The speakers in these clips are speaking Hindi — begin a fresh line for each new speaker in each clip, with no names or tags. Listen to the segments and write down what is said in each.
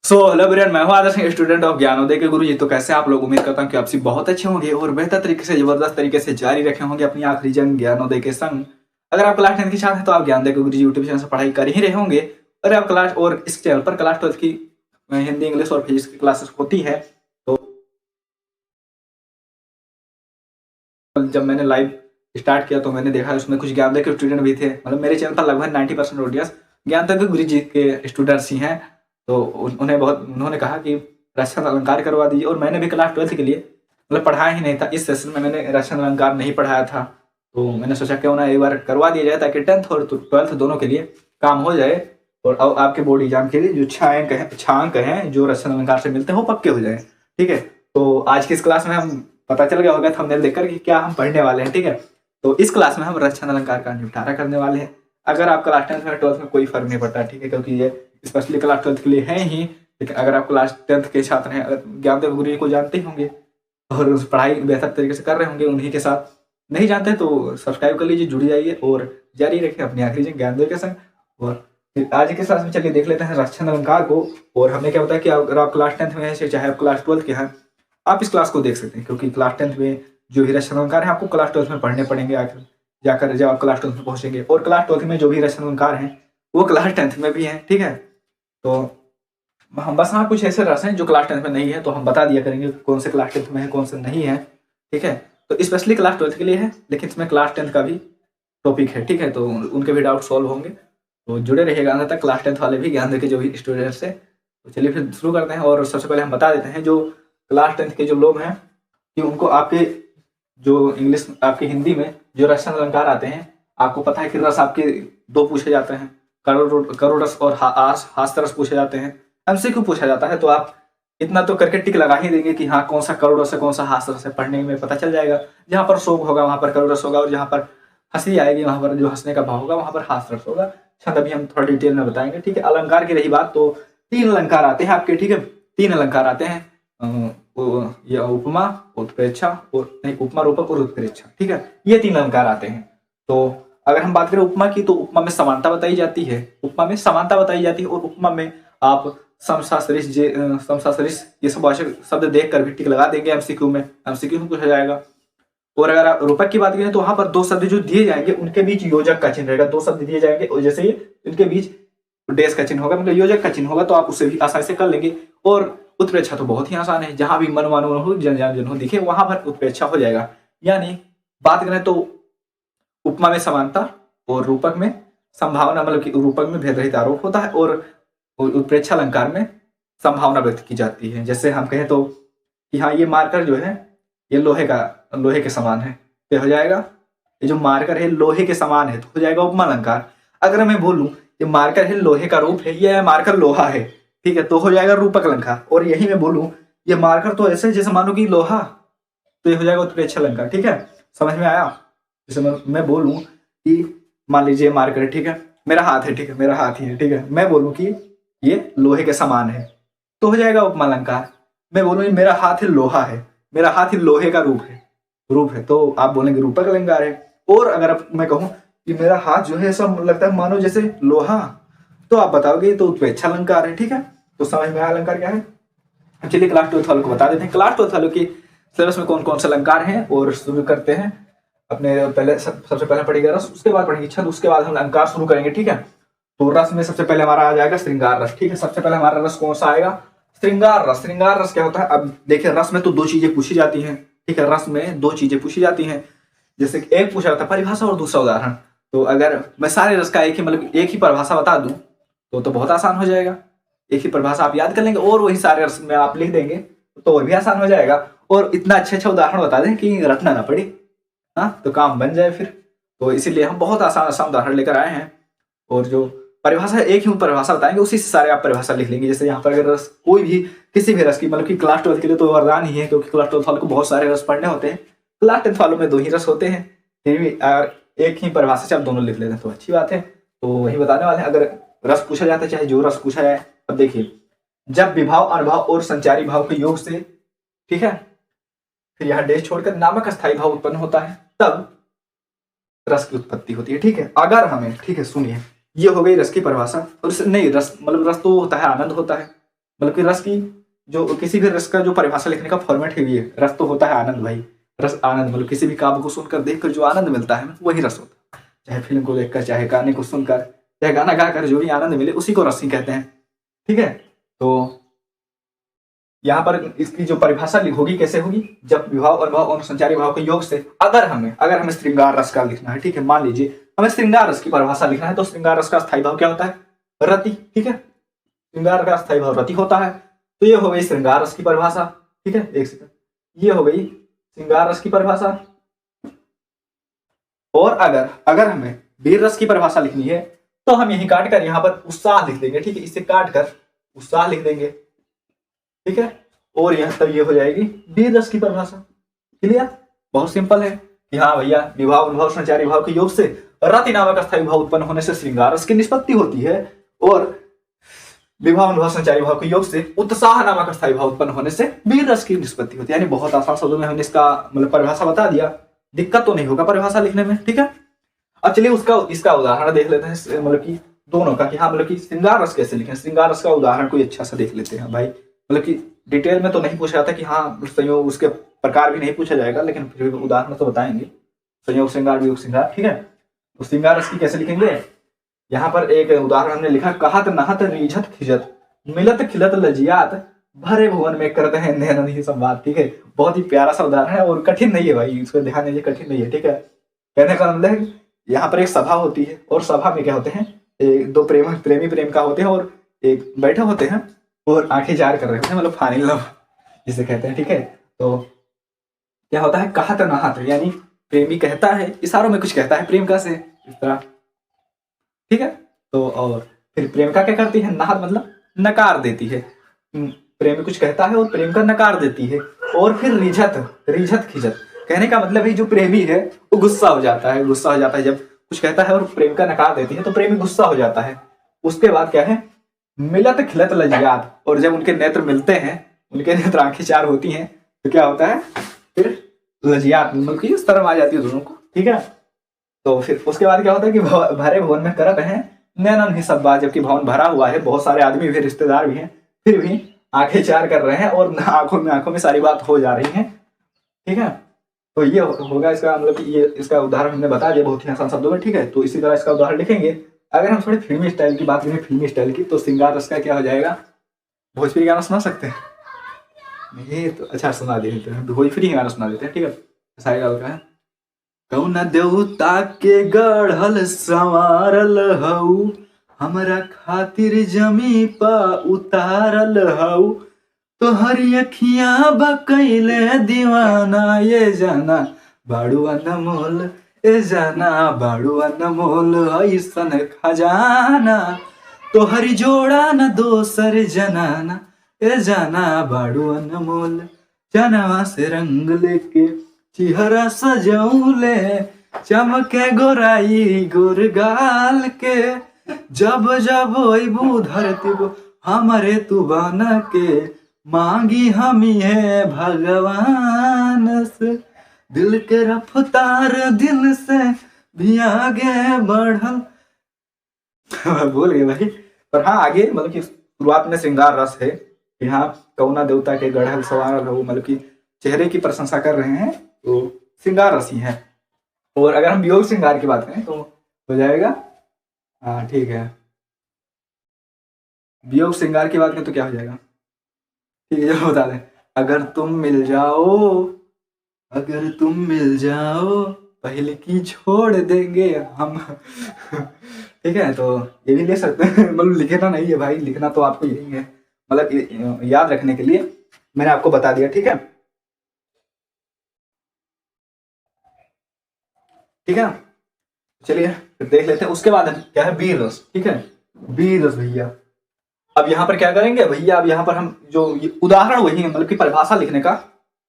हेलो एवरीवन, मैं हूं आदर्श, स्टूडेंट ऑफ ज्ञानोदय के गुरुजी। तो कैसे आप लोग? उम्मीद करता हूं कि आप सब बहुत अच्छे होंगे और बेहतर तरीके से, जबरदस्त तरीके से जारी रखे होंगे अपनी आखिरी जंग ज्ञानोदय के संग। अगर आप क्लास 10 के साथ हैं तो आप ज्ञानोदय के गुरुजी यूट्यूब चैनल से पढ़ाई कर ही रहे होंगे। अगर आप क्लास और इस चैनल पर क्लास 12 की हिंदी, इंग्लिश और फिजिक्स की क्लासेस होती है, तो जब मैंने लाइव स्टार्ट किया तो मैंने देखा उसमें कुछ ज्ञानोदय के स्टूडेंट भी थे। मतलब मेरे चैनल पर लगभग 90% ऑडियंस ज्ञानोदय के गुरुजी के स्टूडेंट्स ही हैं। तो उन्होंने कहा कि रक्षण अलंकार करवा दीजिए। और मैंने भी क्लास 12 के लिए मतलब पढ़ाया ही नहीं था। इस सेशन में मैंने रक्षण अलंकार नहीं पढ़ाया था, तो मैंने सोचा क्यों ना एक बार करवा दिया जाए, ताकि 10th और 12th दोनों के लिए काम हो जाए। और अब आपके बोर्ड एग्जाम के लिए जो 6 अंक हैं जो रक्षण अलंकार से मिलते हैं वो पक्के हो जाए। ठीक है, तो आज की इस क्लास में हम पता चल गया होगा थंबनेल देखकर कि क्या हम पढ़ने वाले हैं। ठीक है, तो इस क्लास में हम रक्षण अलंकार का निपटारा करने वाले हैं। अगर आप क्लास 10th में 12th में कोई फर्क नहीं पड़ता, ठीक है, क्योंकि ये स्पेशली क्लास 12th के लिए है ही। लेकिन अगर आप क्लास 10th के छात्र हैं, ज्ञानदेव गुरु जी को जानते ही होंगे और उस पढ़ाई बेहतर तरीके से कर रहे होंगे, उन्हीं के साथ नहीं जानते तो सब्सक्राइब कर लीजिए, जुड़ जाइए और जारी रखें अपनी आखिरी जंग ज्ञानदेव के संग। और फिर आज के क्लास में चलिए देख लेते हैं रक्षण अलंकार को। और हमें क्या होता है कि अगर आप क्लास 10th में हैं चाहे आप क्लास 12th के हैं, आप इस क्लास को देख सकते हैं, क्योंकि क्लास 10th में जो भी रक्षण अलंकार है आपको क्लास 12th में पढ़ने पड़ेंगे आखिर जाकर, जब आप क्लास 12th में पहुंचेंगे। और क्लास 12th में जो भी रक्षण अलंकार हैं वो क्लास 10th में भी हैं। ठीक है, तो हम बस हाँ कुछ ऐसे रस हैं जो क्लास 10th में नहीं है, तो हम बता दिया करेंगे कौन से क्लास 10th में है कौन से नहीं है। ठीक है, तो स्पेशली क्लास 12th के लिए है, लेकिन इसमें क्लास 10th का भी टॉपिक है। ठीक है, तो उनके भी डाउट सॉल्व होंगे, तो जुड़े रहिएगा अंत तक। क्लास 10th वाले भी ज्ञान के जो भी स्टूडेंट्स है। तो चलिए फिर शुरू करते हैं। और सबसे पहले हम बता देते हैं जो क्लास 10th के जो लोग हैं कि उनको आपके जो इंग्लिश, आपके हिंदी में जो रक्षण अलंकार आते हैं, आपको पता है कि रस आपके 2 पूछे जाते हैं, करोड़ रस और हास्य रस पूछे जाते हैं। एमसीक्यू पूछा जाता है, तो आप इतना तो करके टिक लगा ही देंगे कि हाँ कौन सा करोड़ रस है कौन सा हास्य रस है। पढ़ने में पता चल जाएगा, जहाँ पर शोक होगा वहां पर करोड़ रस होगा, और जहाँ पर हंसी आएगी वहां पर जो हंसने का भाव होगा वहां पर हास्य रस होगा। छंद अभी हम थोड़ा डिटेल में बताएंगे। ठीक है, अलंकार की रही बात, तो 3 अलंकार आते हैं आपके। ठीक है, 3 अलंकार आते हैं, ये उपमा, उत्प्रेक्षा और नहीं, उपमा, रूपक और उत्प्रेक्षा। ठीक है, ये 3 अलंकार आते हैं। तो अगर हम बात करें उपमा की, तो उपमा में समानता बताई जाती है, उपमा में समानता बताई जाती है। और उपमा में आप समसा सरिस ये सब आवश्यक शब्द देख कर भी टिक लगा देंगे, एमसीक्यू में पूछा जाएगा। और अगर आप रूपक की बात करें तो वहां पर 2 शब्द जो दिए जाएंगे उनके बीच योजक का चिन्ह रहेगा। 2 शब्द दिए जाएंगे और जैसे ही उनके बीच डैश का चिन्ह होगा, मतलब योजक का चिन्ह होगा, तो आप उससे भी आसानी से कर लेंगे। और उत्प्रेक्षा तो बहुत ही आसान है, जहां भी मन मानो हो, जन हो दिखे वहां पर उत्प्रेक्षा हो जाएगा। यानी बात करें तो उपमा में समानता और रूपक में संभावना, मतलब कि रूपक में भेद रहित आरोप होता है और उत्प्रेक्षा अलंकार में संभावना व्यक्त की जाती है। जैसे हम कहें तो कि हाँ ये मार्कर जो है ये लोहे के समान है, तो हो जाएगा ये जो मार्कर है लोहे के समान है, तो हो जाएगा उपमा अलंकार। अगर मैं बोलूं ये मार्कर है लोहे का रूप है, ये मार्कर लोहा है, ठीक है, तो हो जाएगा रूपक अलंकार। और यही मैं बोलूं ये मार्कर तो ऐसे जैसे मानो कि लोहा, तो ये हो जाएगा उत्प्रेक्षा अलंकार। ठीक है, समझ में आया? जैसे मैं बोलूं कि मान लीजिए मार्कर, ठीक है, मेरा हाथ है, ठीक है, मेरा हाथ ही है, ठीक है, मैं बोलूं कि ये लोहे के समान है, तो हो जाएगा उपमा अलंकार। मैं बोलूं मेरा हाथ है लोहा है, मेरा हाथ ही लोहे का रूप है, तो आप बोलेंगे रूपक अलंकार है। और अगर मैं कहूं कि मेरा हाथ जो है ऐसा लगता है मानो जैसे लोहा, तो आप बताओगे तो उत्प्रेक्षा अलंकार है। ठीक है, तो समझ में आया अलंकार क्या है? चलिए क्लास 12th वालों को बता देते हैं क्लास 12th वालों की सिलेबस में कौन कौन से अलंकार हैं। और शुरू करते हैं अपने पहले सबसे पहले पढ़ेगा रस, उसके बाद पढ़ेंगे छंद, उसके बाद हम अलंकार शुरू करेंगे। ठीक है, तो रस में सबसे पहले हमारा आ जाएगा श्रृंगार रस। ठीक है, सबसे पहले हमारा रस कौन सा आएगा? श्रृंगार रस। श्रृंगार रस क्या होता है? अब देखिए रस में तो 2 चीजें पूछी जाती हैं। ठीक है, रस में 2 चीजें पूछी जाती हैं, जैसे कि एक पूछा जाता है परिभाषा और दूसरा उदाहरण। तो अगर मैं सारे रस का एक ही परिभाषा बता दूं तो बहुत आसान हो जाएगा। एक ही परिभाषा आप याद कर लेंगे और वही सारे रस में आप लिख देंगे तो और भी आसान हो जाएगा। और इतना अच्छा उदाहरण बता दें कि रटना ना पड़े, हाँ, तो काम बन जाए फिर। तो इसीलिए हम बहुत आसान उदाहरण लेकर आए हैं। और जो परिभाषा एक ही परिभाषा बताएंगे उसी से सारे आप परिभाषा लिख लेंगे। जैसे यहाँ पर अगर रस कोई भी किसी भी रस की, मतलब कि क्लास 12 के लिए तो वरदान ही है, क्योंकि क्लास 12 वालों को बहुत सारे रस पढ़ने होते हैं। क्लास 10 वालों में 2 ही रस होते हैं, फिर भी एक ही परिभाषा से आप दोनों लिख लेते हैं तो अच्छी बात है। तो वही बताने वाले हैं। अगर रस पूछा जाता है चाहे जो रस पूछा जाए, अब देखिए जब विभाव, अनुभाव और संचारी भाव के योग से, ठीक है, फिर यहाँ डैश छोड़कर नामक स्थायी भाव उत्पन्न होता है, तब रस की उत्पत्ति होती है। ठीक है, अगर हमें, ठीक है सुनिए, ये हो गई रस की परिभाषा। और नहीं, रस मतलब रस तो होता है आनंद होता है, मतलब कि रस की जो किसी भी रस का जो परिभाषा लिखने का फॉर्मेट है ये रस तो होता है आनंद भाई। रस आनंद मतलब किसी भी काव्य को सुनकर देखकर जो आनंद मिलता है वही रस होता है। चाहे फिल्म को देखकर, चाहे गाने को सुनकर, चाहे गाना गाकर जो भी आनंद मिले उसी को रस ही कहते हैं। ठीक है, तो यहाँ पर इसकी जो परिभाषा होगी कैसे होगी, जब विभाव अनुभव और संचारी भाव के योग से अगर हमें श्रृंगार रस का लिखना है, ठीक है, मान लीजिए हमें श्रृंगार रस की परिभाषा लिखना है, तो श्रृंगार रस का स्थायी भाव क्या होता है, रति। ठीक है, श्रृंगार का स्थायी भाव रति होता है। तो ये हो गई श्रृंगार रस की परिभाषा। ठीक है, एक सेकंड, ये हो गई श्रृंगार रस की परिभाषा। और अगर हमें वीर रस की परिभाषा लिखनी है तो हम यही काट कर यहाँ पर उत्साह लिख देंगे। ठीक है, इसे काट कर उत्साह लिख देंगे। ठीक है, और यह तब ये हो जाएगी वीर रस की परिभाषा। क्लियर, बहुत सिंपल है कि हाँ भैया, विभाव अनुभव संचारी भाव के योग से रति नामक अस्थायी भाव उत्पन्न होने से श्रृंगार रस की निष्पत्ति होती है, और विभाव अनुभव संचारी भाव के योग से उत्साह नामक अस्थायी भाव उत्पन्न होने से वीर रस की निष्पत्ति होती है। यानी बहुत आसान शब्दों में हमने इसका मतलब परिभाषा बता दिया, दिक्कत तो नहीं होगा परिभाषा लिखने में। ठीक है, अब चलिए इसका उदाहरण देख लेते हैं, मतलब कि दोनों का, कि हाँ मतलब कि श्रृंगार रस कैसे लिखें। श्रृंगार रस का उदाहरण कोई अच्छा सा देख लेते हैं भाई। मतलब कि डिटेल में तो नहीं पूछा जाता कि हाँ संयोग, उसके प्रकार भी नहीं पूछा जाएगा, लेकिन फिर भी उदाहरण तो बताएंगे। संयोग श्रृंगार, वियोग श्रृंगार। ठीक है, तो श्रृंगार रस की कैसे लिखेंगे, यहाँ पर एक उदाहरण हमने लिखा, कहत नहत रीझत खिजत मिलत खिलत लजियात भरे भुवन में करते हैं नैनन ही संवाद। ठीक है, बहुत ही प्यारा सा उदाहरण है और कठिन नहीं है भाई, इसको ध्यान दीजिए, कठिन नहीं है। ठीक है, कहने का मतलब है यहाँ पर एक सभा होती है और सभा में क्या होते हैं, दो प्रेमी प्रेमिका होते हैं और एक बैठे होते हैं और आंखें जार कर रहे होते हैं, मतलब फाइनल लव जिसे कहते हैं। ठीक है, तो क्या होता है, कहत नहत, यानी प्रेमी कहता है, इशारों में कुछ कहता है प्रेमिका से इस तरह। ठीक है, तो और फिर प्रेमिका क्या करती है, नहत मतलब नकार देती है। प्रेमी कुछ कहता है और प्रेमिका नकार देती है। और फिर रिझत खिजत, कहने का मतलब है जो प्रेमी है वो गुस्सा हो जाता है जब कुछ कहता है और प्रेमिका नकार देती है तो प्रेमी गुस्सा हो जाता है। उसके बाद क्या है, मिलत खिलत लजियात, और जब उनके नेत्र मिलते हैं, उनके नेत्र आंखें चार होती हैं, तो क्या होता है, फिर लजियात मतलब कि शर्म आ जाती है दोनों को। ठीक है, तो फिर उसके बाद क्या होता है कि भरे भवन में करत हैं नैनन ही सब बात, जबकि भवन भरा हुआ है, बहुत सारे आदमी भी, रिश्तेदार भी हैं, फिर भी आंखें चार कर रहे हैं और आंखों में सारी बात हो जा रही है। ठीक है, तो ये होगा इसका मतलब कि ये इसका उदाहरण हमने बता दिया बहुत ही आसान शब्दों में। ठीक है, तो इसी तरह इसका उदाहरण लिखेंगे। अगर हम थोड़ी फिल्मी स्टाइल की बात करें, फिल्मी स्टाइल की, तो श्रृंगार रस का क्या हो जाएगा, भोजपुरी गाना सुना सकते हैं, नहीं तो अच्छा सुना देते हैं, भोजपुरी गाना सुना देते हैं। ठीक है, सारे गाल का है, कौना देवता के गढ़ल संवारल हऊ, हमरा खातिर जमी पा उतारल हऊ, तो हरी अखियां बकैले दीवाना, ये जाना बाड़ू अनमोल, ए जाना बाड़ू अनमोल ऐसन खजाना, तो हरी जोड़ा न दोसर जनाना, ए जाना बाड़ू अनमोल, जनवा से रंग लेके चिहरा सजौले, चमके गोराई गुरगाल के, जब जब अबू धरती को हमारे तू बना के, मांगी हम ये भगवान से, दिल के रफ्तार दिल से भी आगे बढ़ल। बोल गए भाई, पर हाँ आगे मतलब कि शुरुआत में श्रृंगार रस है, यहाँ कौना देवता के गढ़ल सवारल हो, मतलब कि चेहरे की प्रशंसा कर रहे हैं, तो श्रृंगार रस ही है। और अगर हम वियोग श्रृंगार की बात करें तो हो जाएगा, हाँ ठीक है, वियोग श्रृंगार की बात करें तो क्या हो जाएगा, ठीक है चलो बता दें, अगर तुम मिल जाओ पहले की छोड़ देंगे हम। ठीक है, तो ये भी ले सकते हैं, मतलब लिखना नहीं है भाई, लिखना तो आपको यही है, मतलब याद रखने के लिए मैंने आपको बता दिया। ठीक है, ठीक है, चलिए फिर देख लेते हैं। उसके बाद क्या है, वीर रस। ठीक है, वीर रस भैया, अब यहाँ पर क्या करेंगे भैया, अब यहाँ पर हम जो उदाहरण वही है, मतलब कि परिभाषा लिखने का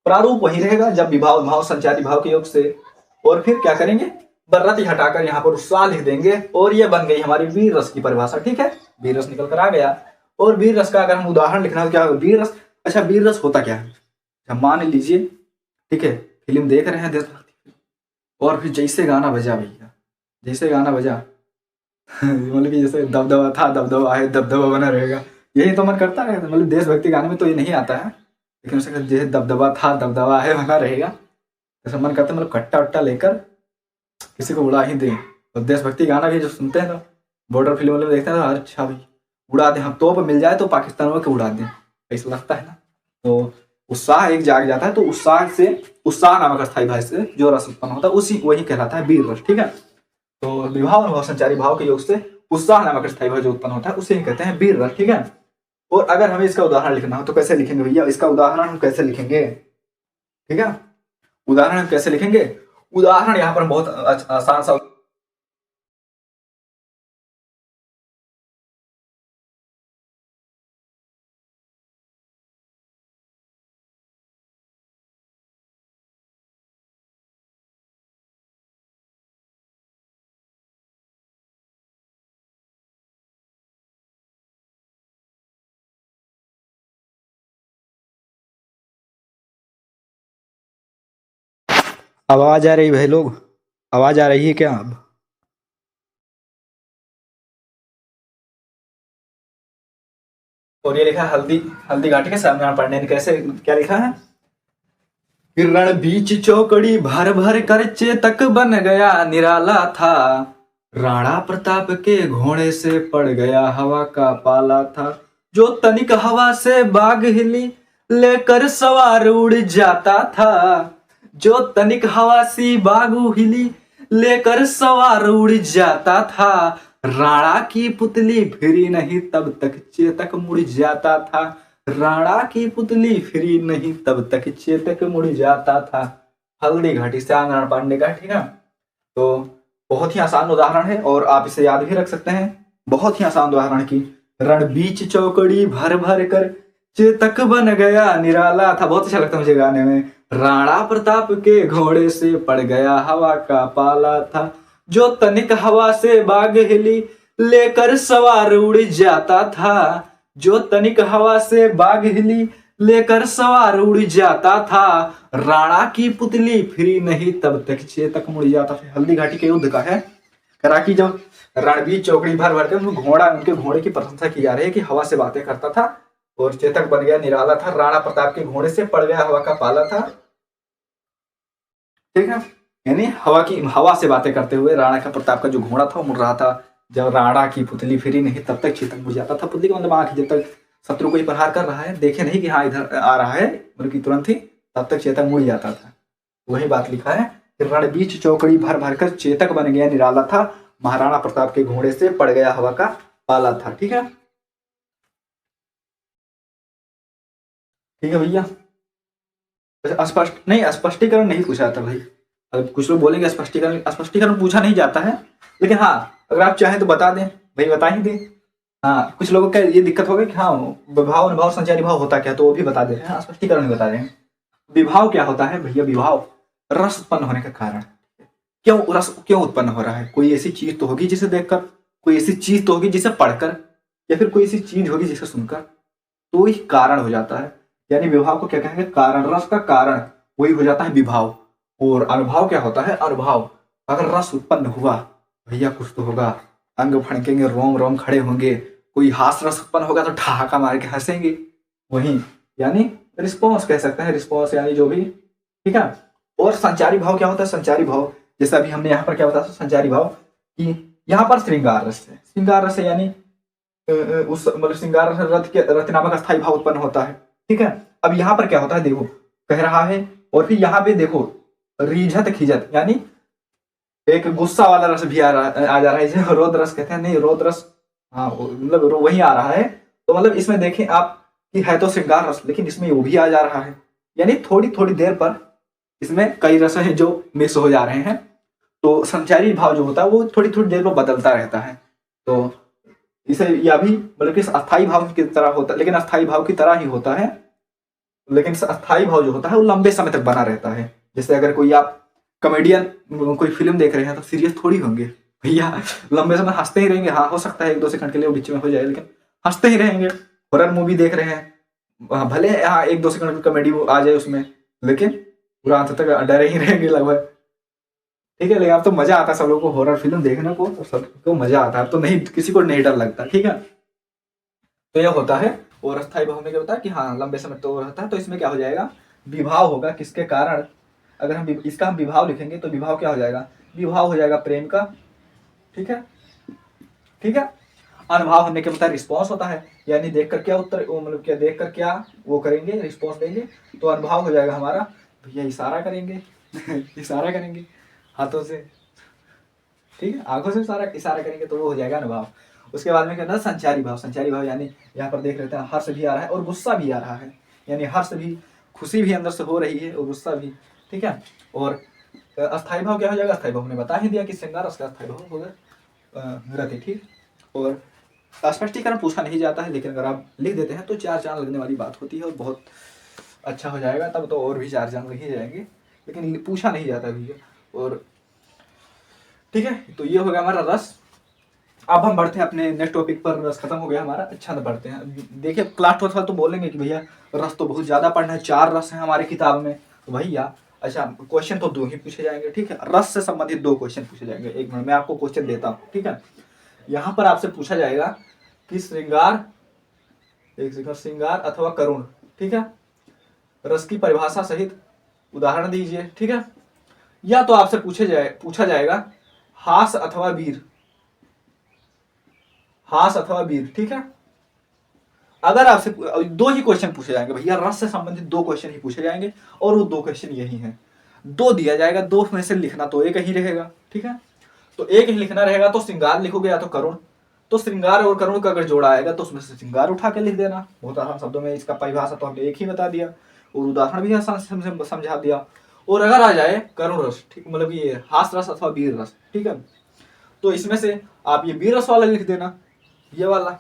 प्रारूप वही रहेगा, जब विभाव भाव संचारी भाव के योग से, और फिर क्या करेंगे, बर्रति हटाकर यहाँ पर उत्साह लिख देंगे, और ये बन गई हमारी वीर रस की परिभाषा। ठीक है, वीर रस निकल कर आ गया। और वीर रस का अगर हम उदाहरण लिखना तो क्या होगा, वीर रस, अच्छा वीर रस होता क्या है, मान लीजिए, ठीक है, फिल्म देख रहे हैं और फिर जैसे गाना बजा भैया, जैसे गाना बजा मतलब कि जैसे दबदबा था, दबदबा है, दबदबा बना रहेगा, यही तो मन करता है, मतलब देशभक्ति गाने में तो ये नहीं आता है, लेकिन उसका जैसे दबदबा था दबदबा है बना रहेगा, ऐसा मन करता है मतलब कट्टा वट्टा लेकर किसी को उड़ा ही दे। और देशभक्ति गाना भी जो सुनते हैं ना, बॉर्डर फिल्म में देखते हैं तो अच्छा भाई उड़ा दे, हम तोप मिल जाए तो पाकिस्तान में के उड़ा दें, ऐसा लगता है ना। तो उत्साह एक जाग जाता है, तो उत्साह से, उत्साह नामक अस्थायी भाव से जो रस उत्पन्न होता है उसी वही कहलाता है वीर रस, ठीक है। तो विभाव अनुभव संचारी भाव के योग से उत्साह नामक अस्थायी भाव जो उत्पन्न होता है उसे ही कहते हैं वीर रस, ठीक है। और अगर हमें इसका उदाहरण लिखना हो तो कैसे लिखेंगे भैया, इसका उदाहरण हम कैसे लिखेंगे, ठीक है। उदाहरण हम कैसे लिखेंगे, उदाहरण यहाँ पर बहुत आसान सा, आवाज आ रही भाई लोग, आवाज आ रही है क्या अब। और ये लिखा है हल्दी, हल्दी घाटी के सामने पढ़ने ने कैसे क्या लिखा है, रण बीच चौकड़ी भर भर कर चेतक बन गया निराला था, राणा प्रताप के घोड़े से पड़ गया हवा का पाला था, जो तनिक हवा से बाग हिली लेकर सवार उड़ जाता था, जो तनिक हवा सी बागु हिली लेकर सवार उड़ जाता था, राणा की पुतली फिरी नहीं तब तक चेतक मुड़ जाता था, राणा की पुतली फिरी नहीं तब तक चेतक मुड़ जाता था। हल्दी घाटी से आंगन पांडे का, ठीक है। तो बहुत ही आसान उदाहरण है और आप इसे याद भी रख सकते हैं, बहुत ही आसान उदाहरण की, रण बीच चौकड़ी भर भर कर चेतक बन गया निराला था, बहुत अच्छा लगता है मुझे गाने में, राणा प्रताप के घोड़े से पड़ गया हवा का पाला था, जो तनिक हवा से बाग हिली लेकर सवार उड़ जाता था, जो तनिक हवा से बाग हिली लेकर सवार उड़ जाता था, राणा की पुतली फिरी नहीं तब तक चेतक मुड़ जाता था। हल्दी घाटी के युद्ध का है, करा की जब रणबीर चौकड़ी भर भर के घोड़ा, उनके घोड़े की प्रशंसा की जा रही है कि हवा से बातें करता था और चेतक बन गया निराला था, राणा प्रताप के घोड़े से पड़ गया हवा का पाला था, ठीक है। यानी हवा से बातें करते हुए राणा का प्रताप का जो घोड़ा था वो मुड़ रहा था, जब राणा की पुतली फिरी नहीं तब तक चेतक मुड़ जाता था। पुतली का मतलब आंख, जब तक शत्रु कोई प्रहार कर रहा है देखे नहीं कि हाँ इधर आ रहा है, बल्कि तुरंत ही तब तक चेतक मुड़ जाता था। वही बात लिखा है कि रण बीच चौकड़ी भर भर कर चेतक बन गया निराला था, महाराणा प्रताप के घोड़े से पड़ गया हवा का पाला था, ठीक है। ठीक है भैया, स्पष्ट नहीं, स्पष्टीकरण नहीं पूछा था भाई। अब कुछ लोग बोलेंगे स्पष्टीकरण, स्पष्टीकरण पूछा नहीं जाता है, लेकिन हाँ अगर आप चाहें तो बता दें भाई, बता ही दें। हाँ कुछ लोगों का ये दिक्कत होगी कि हाँ विभाव अनुभाव संचारी भाव होता क्या, तो वो भी बता दे रहे हैं, स्पष्टीकरण भी बता रहे हैं। विभाव क्या होता है भैया, विभाव रस उत्पन्न होने का कारण, क्यों रस क्यों उत्पन्न हो रहा है, कोई ऐसी चीज तो होगी जिसे देखकर, कोई ऐसी चीज तो होगी जिसे पढ़कर, या फिर कोई ऐसी चीज होगी जिसे सुनकर, तो वही कारण हो जाता है। यानी विभाव को क्या कहेंगे, कारण, रस का कारण वही हो जाता है विभाव। और अनुभाव क्या होता है, अनुभाव, अगर रस उत्पन्न हुआ भैया कुछ तो होगा, अंग फड़केंगे, रोम रोम खड़े होंगे, कोई हास रस उत्पन्न होगा तो ठहाका मार के हंसेंगे, वही यानी रिस्पॉन्स कह सकते हैं, रिस्पॉन्स यानी जो भी, ठीक है। और संचारी भाव क्या होता है, संचारी भाव जैसे अभी हमने यहाँ पर क्या बताया संचारी भाव, कि यहाँ पर श्रृंगार रस है, श्रृंगार रस है यानी उस मतलब श्रृंगार रथ के रथ नामक अस्थायी भाव उत्पन्न होता है, ठीक है। अब यहाँ पर क्या होता है देखो, कह रहा है, और फिर यहाँ पे देखो रीझत खिजत, यानी एक गुस्सा वाला रस भी आ जा रहा है, जिसे रोद रस कहते हैं, नहीं रोद रस, हाँ मतलब वही आ रहा है। तो मतलब इसमें देखें आप कि है तो श्रृंगार रस, लेकिन इसमें वो भी आ जा रहा है, यानी थोड़ी थोड़ी देर पर इसमें कई रस हैं जो मिक्स हो जा रहे हैं। तो संचारी भाव जो होता है वो थोड़ी थोड़ी देर पर बदलता रहता है। तो इसे यह भी मतलब कि अस्थाई भाव की तरह होता है, लेकिन अस्थाई भाव की तरह ही होता है, लेकिन अस्थाई भाव जो होता है वो लंबे समय तक बना रहता है। जैसे अगर कोई आप कॉमेडियन कोई फिल्म देख रहे हैं तो सीरियस थोड़ी होंगे भैया, लंबे समय हंसते ही रहेंगे। हाँ हो सकता है 1-2 सेकंड के लिए वो बीच में हो जाए, लेकिन हंसते ही रहेंगे। हॉरर मूवी देख रहे हैं, भले हाँ 1-2 सेकंड की कॉमेडी आ जाए उसमें, लेकिन पूरा अंत तक डरे ही रहेंगे लगभग, ठीक है। लेकिन अब तो मजा आता है सब लोगों को हॉरर फिल्म देखने को, तो सबको मजा आता है, तो नहीं किसी को नहीं डर लगता, ठीक है। तो यह होता है। और अस्थायी भाव में क्या होता है कि हाँ लंबे समय तो रहता है। तो इसमें क्या हो जाएगा, विभाव होगा किसके कारण। अगर हम इसका हम विभाव लिखेंगे तो विभाव क्या हो जाएगा, विभाव हो जाएगा प्रेम का। ठीक है, ठीक है। अनुभाव होने के मतलब रिस्पॉन्स होता है, यानी देखकर क्या उत्तर, मतलब क्या देखकर क्या वो करेंगे, रिस्पॉन्स देंगे। तो अनुभाव हो जाएगा हमारा, भैया इशारा करेंगे इशारा करेंगे हाथों से, ठीक है, आंखों से इशारा इशारा करेंगे तो वो हो जाएगा अनुभाव। उसके बाद में क्या होता है, संचारी भाव। संचारी भाव यानी यहाँ पर देख लेते हैं, हर्ष भी आ रहा है और गुस्सा भी आ रहा है, यानी हर्ष भी, खुशी भी अंदर से हो रही है और गुस्सा भी। ठीक है। और अस्थायी भाव क्या हो जाएगा, अस्थायी भाव ने बता ही दिया कि श्रृंगार उसका अस्थायी भाव होगा रति। ठीक। और स्पष्टीकरण पूछा नहीं जाता है, लेकिन अगर आप लिख देते हैं तो 4 चांद लगने वाली बात होती है और बहुत अच्छा हो जाएगा। तब तो और भी 4 चांद लग ही जाएंगे, लेकिन पूछा नहीं जाता भैया। और ठीक है, तो ये हो गया हमारा रस। अब हम बढ़ते हैं अपने नेक्स्ट टॉपिक पर। रस खत्म हो गया हमारा, अच्छा तो बढ़ते हैं। देखिए क्लास 12 वाले तो बोलेंगे कि भैया रस तो बहुत ज्यादा पढ़ना है, 4 रस है हमारी किताब में। तो भैया अच्छा, क्वेश्चन तो 2 ही पूछे जाएंगे। ठीक है, रस से संबंधित 2 क्वेश्चन पूछे जाएंगे। एक मिनट मैं आपको क्वेश्चन देता हूँ। ठीक है, यहाँ पर आपसे पूछा जाएगा कि श्रृंगार, एक सेकंड, श्रृंगार अथवा करुण, ठीक है, रस की परिभाषा सहित उदाहरण दीजिए। ठीक है, या तो आपसे पूछा जाएगा हास अथवा वीर, हास अथवा वीर। ठीक है, अगर आपसे 2 ही क्वेश्चन पूछे जाएंगे भैया, रस से संबंधित 2 क्वेश्चन ही पूछे जाएंगे और वो 2 क्वेश्चन यही हैं। 2 दिया जाएगा, 2 में से लिखना तो एक ही रहेगा। ठीक है, तो एक ही लिखना रहेगा, तो श्रृंगार लिखोगे या तो करुण। तो श्रृंगार और करुण का अगर जोड़ा आएगा तो उसमें से श्रृंगार उठा के लिख देना। बहुत आसान शब्दों में इसका परिभाषा तो हमने एक ही बता दिया और उदाहरण भी आसान से समझा दिया। और अगर आ जाए करुण रस, ठीक, मतलब ये हास रस अथवा वीर रस, ठीक है, तो इसमें से आप ये वीर रस वाला लिख देना, ये वाला।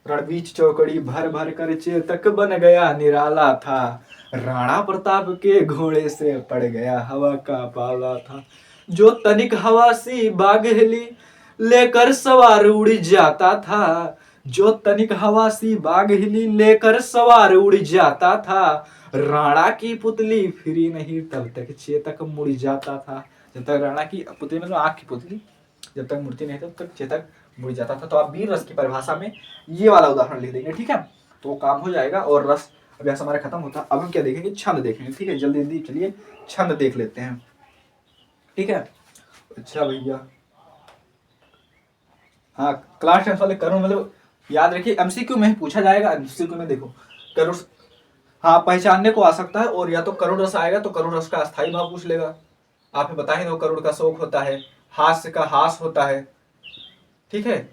रणबीच चौकड़ी भर भर कर चेतक बन गया निराला था, राणा प्रताप के घोड़े से पड़ गया हवा का पाला था, जो तनिक हवा सी बागेली लेकर सवार उड़ जाता था, जो तनिक हवा सी बागेली लेकर सवार उड़ जाता था, राणा की पुतली फिरी नहीं तब तक चेतक मुड़ जाता था। जब तक राणा की पुतली, मतलब आंख की पुतली जब तक मूर्ति नहीं तब तक चेतक मुड़ जाता था। तो आप वीर रस की परिभाषा में ये वाला उदाहरण लिख देंगे। ठीक है, तो काम हो जाएगा और रस अभ्यास हमारा खत्म होता है। अब हम क्या देखेंगे, छंद देखेंगे। ठीक है, जल्दी जल्दी चलिए छंद देख लेते हैं। ठीक है, अच्छा भैया, हाँ क्लास 10 वाले करुण, मतलब याद रखिए एमसीक्यू में ही पूछा जाएगा। एमसीक्यू में देखो करुण, हाँ पहचानने को आ सकता है, और या तो करुण रस आएगा तो करुण रस का अस्थायी भाव पूछ लेगा। आपने बता ही दो, करुण का शोक होता है, हास्य का हास होता है। ठीक है,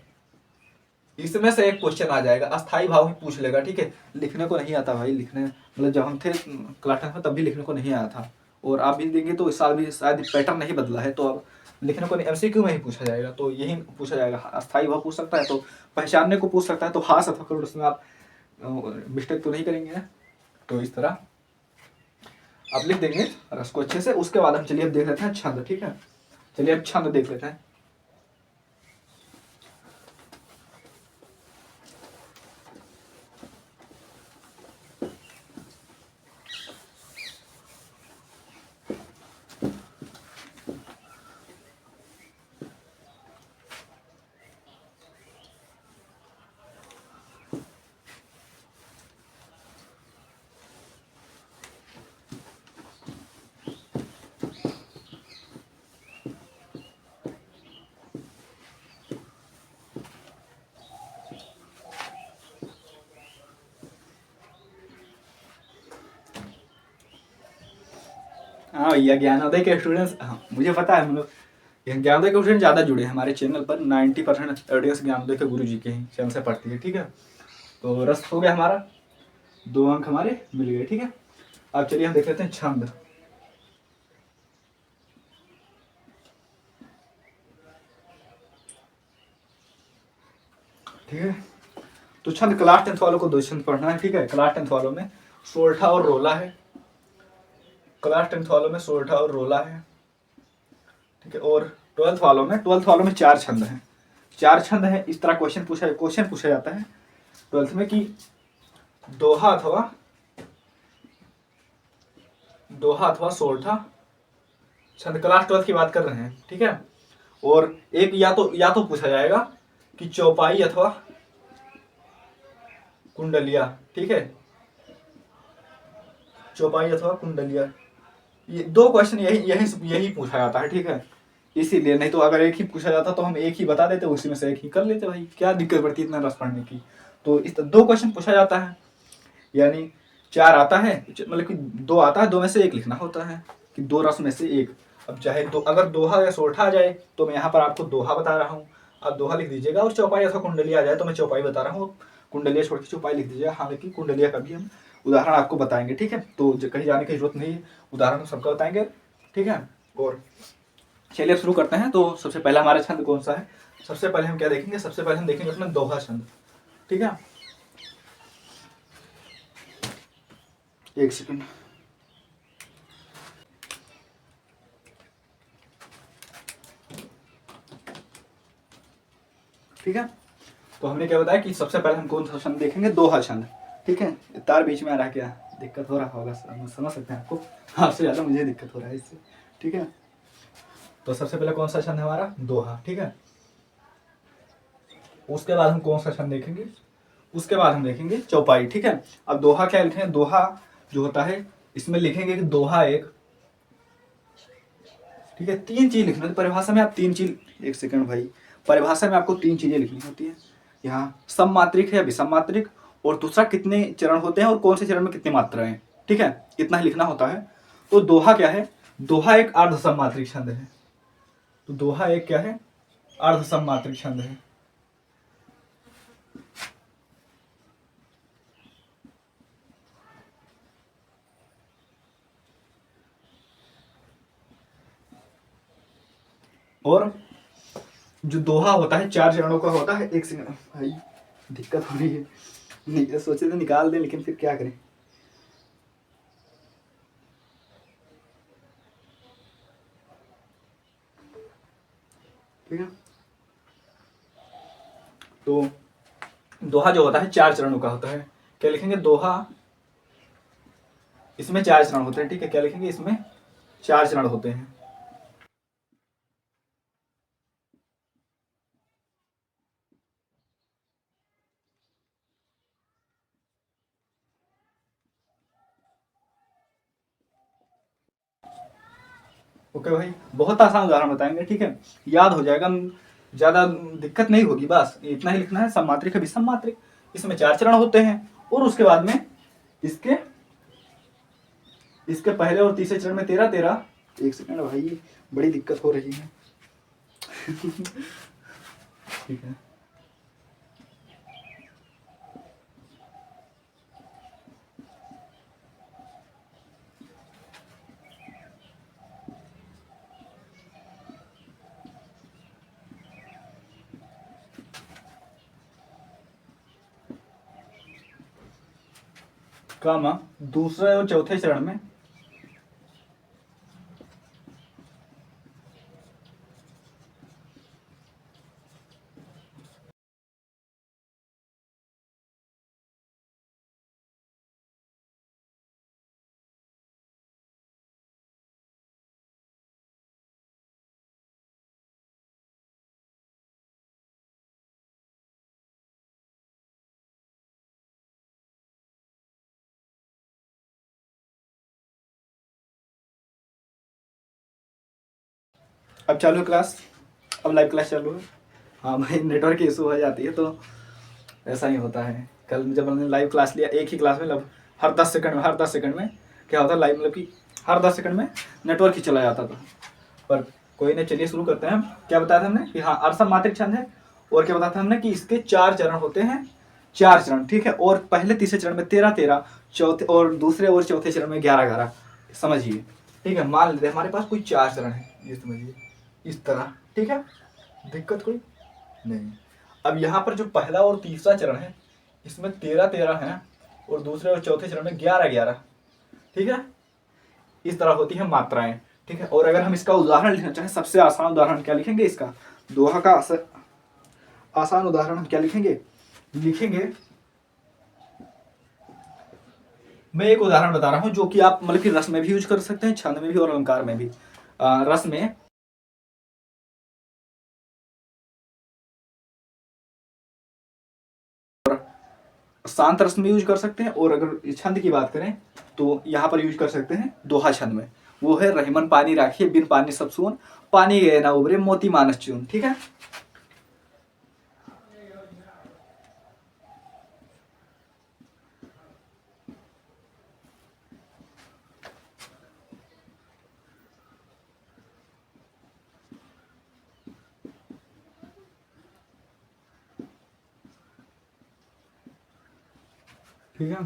इसमें से एक क्वेश्चन आ जाएगा, अस्थाई भाव ही पूछ लेगा। ठीक है, लिखने को नहीं आता भाई, लिखने मतलब जब हम थे क्लास 10 में तब भी लिखने को नहीं आया था, और आप भी देंगे तो इस साल भी शायद पैटर्न नहीं बदला है, तो अब लिखने को नहीं, एमसीक्यू में ही पूछा जाएगा। तो यही पूछा जाएगा, अस्थाई भाव पूछ सकता है, तो पहचानने को पूछ सकता है, तो हास अथवा करुण, उसमें आप मिस्टेक तो नहीं करेंगे ना। तो इस तरह आप लिख देंगे रस को अच्छे से। उसके बाद हम चलिए अब देख लेते हैं छंद। ठीक है, चलिए अब छंद देख लेते हैं। हाँ भैया, ज्ञानोदय के स्टूडेंट्स, हाँ मुझे पता है, मतलब ज्ञानोदय के स्टूडेंट ज़्यादा जुड़े हैं हमारे चैनल पर। 90% ऑडियंस ज्ञानोदय के गुरु जी के ही चैनल से पढ़ती है। ठीक है, तो रस हो गया हमारा, 2 अंक हमारे मिल गए। ठीक है, अब चलिए हम देख लेते हैं छंद। ठीक है, तो छंद क्लास 10 वालों को 2 छंद पढ़ना है। ठीक है, क्लास 10 वालों में सोरठा और रोला है, क्लास 10 वालों में सोरठा और रोला है। ठीक है, और 12th वालों में 4 छंद हैं। 4 छंद है, इस तरह क्वेश्चन पूछा जाता है 12th में कि दोहा अथवा सोरठा छंद, क्लास 12 की बात कर रहे हैं। ठीक है, और एक या तो पूछा जाएगा कि चौपाई अथवा कुंडलिया, ठीक है, चौपाई अथवा कुंडलिया, ये 2 क्वेश्चन यही यही यही पूछा जाता है, ठीक है। इसीलिए, नहीं तो अगर एक ही पूछा जाता तो हम एक ही बता देते, उसी में से एक ही कर लेते भाई, क्या दिक्कत पड़ती है इतना रस पढ़ने की। तो इस 2 क्वेश्चन पूछा जाता है, यानी 4 आता है, मतलब कि 2 आता है, 2 में से 1 लिखना होता है, कि 2 रस में से 1। अब चाहे अगर दोहा या सोरठा आ जाए तो मैं यहाँ पर आपको दोहा बता रहा हूँ, आप दोहा लिख दीजिएगा, और चौपाई अथवा कुंडलिया आ जाए तो मैं चौपाई बता रहा हूँ, कुंडलिया छोड़ के चौपाई लिख दीजिएगा। हालांकि कुंडलिया का भी हम उदाहरण आपको बताएंगे, ठीक है। तो कहीं जाने की जरूरत नहीं, उदाहरण हम सबका बताएंगे, ठीक है। और चलिए अब शुरू करते हैं। तो सबसे पहला हमारा छंद कौन सा है? सबसे पहले हम क्या देखेंगे? सबसे पहले हम देखेंगे अपना दोहा छंद, ठीक है। एक सेकंड, ठीक है। तो हमने क्या बताया कि सबसे पहले हम कौन सा छंद देखेंगे? दोहा छंद, ठीक है। तार बीच में आ रहा है, क्या दिक्कत हो रहा होगा, समझ सकते हैं आपको, आपसे ज़्यादा मुझे दिक्कत हो रहा है इससे, ठीक है। तो सबसे पहले कौन सा छंद है हमारा? दोहा, ठीक है। उसके बाद हम कौन सा छंद देखेंगे? उसके बाद हम देखेंगे चौपाई, ठीक है। अब दोहा क्या लिखेंगे? दोहा जो होता है इसमें लिखेंगे कि दोहा एक, ठीक है, 3 चीज लिखना है परिभाषा में। आप 3 चीज, एक सेकंड भाई, परिभाषा में आपको 3 चीजें लिखनी होती है। यहाँ सममात्रिक है, विषममात्रिक, और दूसरा कितने चरण होते हैं और कौन से चरण में कितनी मात्राएं, ठीक है, इतना ही लिखना होता है। तो दोहा क्या है? दोहा एक अर्ध सममात्रिक छंद है। तो दोहा एक क्या है? अर्ध सममात्रिक छंद है। और जो दोहा होता है 4 चरणों का होता है। एक सेकंड भाई, दिक्कत हो रही है, नहीं सोचे तो निकाल दें, लेकिन फिर क्या करें, ठीक है। तो दोहा जो होता है 4 चरणों का होता है। क्या लिखेंगे? दोहा, इसमें 4 चरण होते हैं, ठीक है। क्या लिखेंगे? इसमें 4 चरण होते हैं। ओके भाई, बहुत आसान उदाहरण बताएंगे, ठीक है, याद हो जाएगा, ज्यादा दिक्कत नहीं होगी, बस इतना ही लिखना है। सममात्रिक है, विषममात्रिक, इसमें 4 चरण होते हैं, और उसके बाद में इसके इसके पहले और तीसरे चरण में 13-13। एक सेकंड भाई, बड़ी दिक्कत हो रही है ठीक है। कामा दूसरे और चौथे चरण में अब चालू है क्लास, अब लाइव क्लास चालू है। हाँ भाई, नेटवर्क की इशू हो जाती है, तो ऐसा ही होता है। कल जब हमने लाइव क्लास लिया, एक ही क्लास में मतलब हर 10 सेकंड में क्या होता है, लाइव मतलब कि हर 10 सेकंड में नेटवर्क ही चला जाता था। पर कोई नहीं, चलिए शुरू करते हैं। क्या बताया था हमने कि हाँ अर्सम मात्रिक छंद है, और क्या बताया था हमने कि इसके 4 चरण होते हैं, 4 चरण, ठीक है। और पहले तीसरे चरण में 13-13, चौथे और दूसरे और चौथे चरण में 11-11, समझिए, ठीक है। मान लेते हैं हमारे पास कोई 4 चरण है, ये समझिए इस तरह, ठीक है, दिक्कत कोई नहीं। अब यहाँ पर जो पहला और तीसरा चरण है इसमें 13-13 है, और दूसरे और चौथे चरण में 11-11, ठीक है। इस तरह होती है मात्राएं, ठीक है। और अगर हम इसका उदाहरण लिखना चाहें, सबसे आसान उदाहरण क्या लिखेंगे? इसका दोहा का आसान उदाहरण हम क्या लिखेंगे? लिखेंगे, मैं एक उदाहरण बता रहा हूं जो कि आप मतलब कि रस में भी यूज कर सकते हैं, छंद में भी और अलंकार में भी। रस में शांत रस में यूज कर सकते हैं, और अगर छंद की बात करें तो यहाँ पर यूज कर सकते हैं दोहा छंद में। वो है रहीमन पानी राखिए बिन पानी सब सून, पानी गए ना उबरे मोती मानस चून। ठीक है, ठीक है,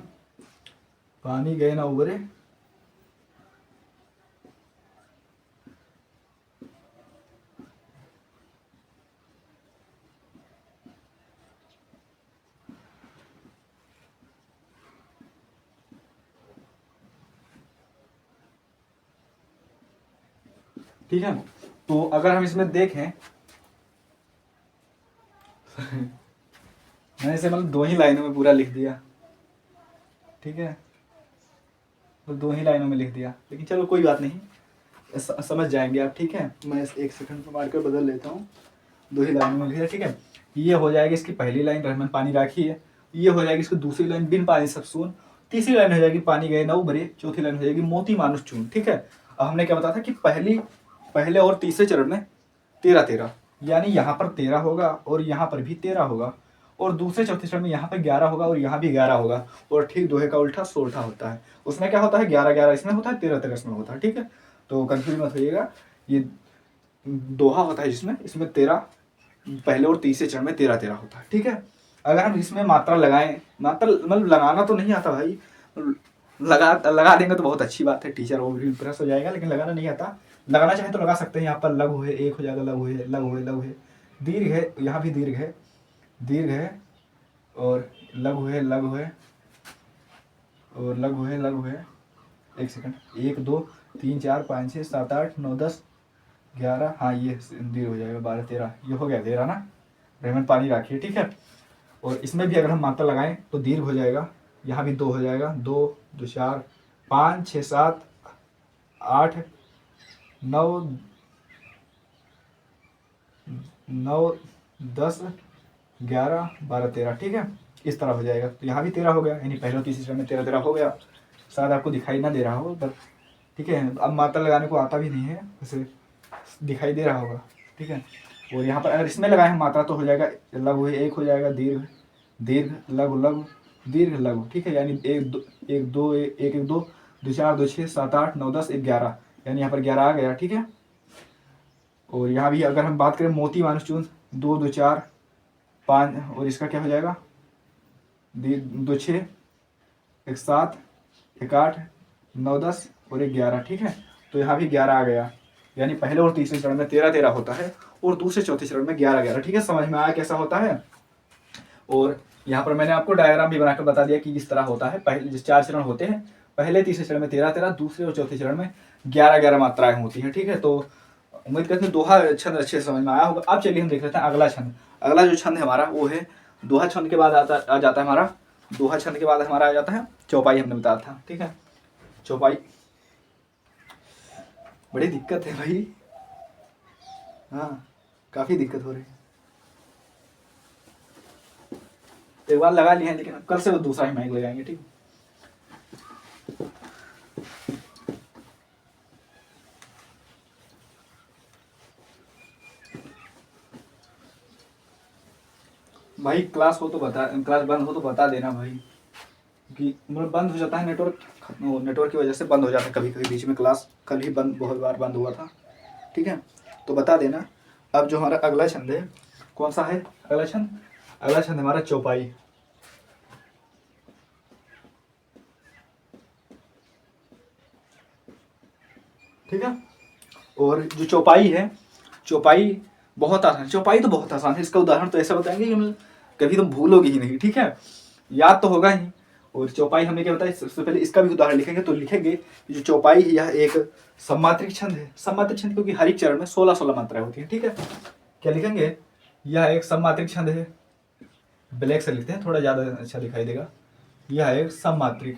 पानी गए ना उबरे, ठीक है। तो अगर हम इसमें देखें मैंने इसे मतलब 2 ही लाइनों में पूरा लिख दिया, ठीक है, तो 2 ही लाइनों में लिख दिया, लेकिन चलो कोई बात नहीं, समझ जाएंगे आप। ठीक है, मैं 1 सेकंड पर मार्कर बदल लेता हूँ। 2 ही लाइनों में लिख दिया, ठीक है। ये हो जाएगी इसकी पहली लाइन रहमन पानी राखी है, ये हो जाएगी इसकी दूसरी लाइन बिन पानी सब सून, तीसरी लाइन हो जाएगी पानी गए नौ भरे, चौथी लाइन हो जाएगी मोती मानुष चून। ठीक है, अब हमने क्या बताया था कि पहले और तीसरे चरण में 13-13, यानी यहाँ पर 13 होगा और यहाँ पर भी 13 होगा, और दूसरे चौथे चरण में यहाँ पे 11 होगा और यहाँ भी 11 होगा, और ठीक दोहे का उल्टा सोल्टा होता है। उसमें क्या होता है 11-11 इसमें होता है, 13-13 इसमें होता है। ठीक है, तो कंफ्यूज मत होइएगा, ये दोहा होता है जिसमें इसमें 13 पहले और तीसरे चरण में 13-13 होता है। ठीक है, अगर हम इसमें मात्रा लगाएं, मात्रा मतलब लगाना तो नहीं आता भाई, लगा देंगे तो बहुत अच्छी बात है, टीचर वो भी इम्प्रेस हो जाएगा, लेकिन लगाना नहीं आता। लगाना चाहे तो लगा सकते हैं, यहाँ पर लघु है, एक हो जाएगा लघु है, लघु है, लघु है, दीर्घ है, यहाँ भी दीर्घ है, दीर्घ है, और लघु है, लघु है, और लघु है, लघु है। 1 सेकंड, 1 2 3 4 5 6 7 8 9 10 11, हाँ ये दीर्घ हो जाएगा, 12 13, ये हो गया 13 ना, रहमन पानी राखिए। ठीक है, और इसमें भी अगर हम मात्रा लगाएं तो दीर्घ हो जाएगा, यहाँ भी 2 हो जाएगा, 2 2 4 5 6 7 8 9 9 10 11 12 13। ठीक है, इस तरह हो जाएगा, तो यहाँ भी 13 हो गया, यानी पहले और तीसरे चरण में 13-13 हो गया। शायद आपको दिखाई ना दे रहा हो, पर ठीक है, अब मात्रा लगाने को आता भी नहीं है, वैसे दिखाई दे रहा होगा। ठीक है, और यहाँ पर अगर इसमें लगाए हम मात्रा तो हो जाएगा लघु है, 1 हो जाएगा, दीर्घ दीर्घ, लघु लघु, दीर्घ लघु। ठीक है, यानी 1 2 1 2 1 1 2 2 4 2 6 7 8 9 10 11, यानी यहाँ पर 11 आ गया। ठीक है, और यहाँ भी अगर हम बात करें मोती मानुष चून, 2 2 4 5, और इसका क्या हो जाएगा 2 6 1 7 1 8 9 10 और 1 11। ठीक है, तो यहाँ भी 11 आ गया, यानी पहले और तीसरे चरण में 13-13 होता है, और दूसरे चौथे चरण में 11-11। ठीक है, समझ में आया कैसा होता है। और यहाँ पर मैंने आपको डायग्राम भी बनाकर बता दिया कि इस तरह होता है। पहले 4 चरण होते हैं, पहले तीसरे चरण में 13-13, दूसरे और चौथे चरण में 11-11 मात्राएं होती हैं। ठीक है, तो उम्मीद करते हैं दोहा छंद अच्छे से समझ में आया होगा। अब चलिए हम देख लेते हैं अगला छंद। अगला जो छंद है हमारा वो है दोहा छंद के बाद आ जाता है हमारा, दोहा छंद के बाद हमारा आ जाता है चौपाई, हमने बताया था। ठीक है, चौपाई बड़ी दिक्कत है भाई, हाँ काफ़ी दिक्कत हो रही है। एक बार लगा लिए हैं, लेकिन कल से वो दूसरा ही माइक लगाएंगे। ठीक, भाई क्लास हो तो बता, क्लास बंद हो तो बता देना भाई, कि मतलब बंद हो जाता है नेटवर्क, नेटवर्क की वजह से बंद हो जाता है कभी कभी बीच में क्लास। कल ही बंद, बहुत बार बंद हुआ था। ठीक है, तो बता देना। अब जो हमारा अगला छंद है, कौन सा है अगला छंद? अगला छंद हमारा चौपाई। ठीक है, और जो चौपाई है, चौपाई बहुत आसान है, चौपाई तो बहुत आसान है। इसका उदाहरण तो ऐसा बताएंगे कि कभी तुम भूलोगे ही नहीं। ठीक है, याद तो होगा ही। और चौपाई हमने क्या बताया, सबसे पहले इसका भी उदाहरण लिखेंगे, तो लिखेंगे जो चौपाई है यह एक सम्मात्रिक छंद है। सम्मात्रिक छंद क्योंकि हर एक चरण में 16-16 मात्राएं होती हैं। ठीक है, क्या लिखेंगे, यह एक सम्मात्रिक छंद है। ब्लैक से लिखते हैं, थोड़ा ज़्यादा अच्छा दिखाई देगा। यह एक सम्मात्रिक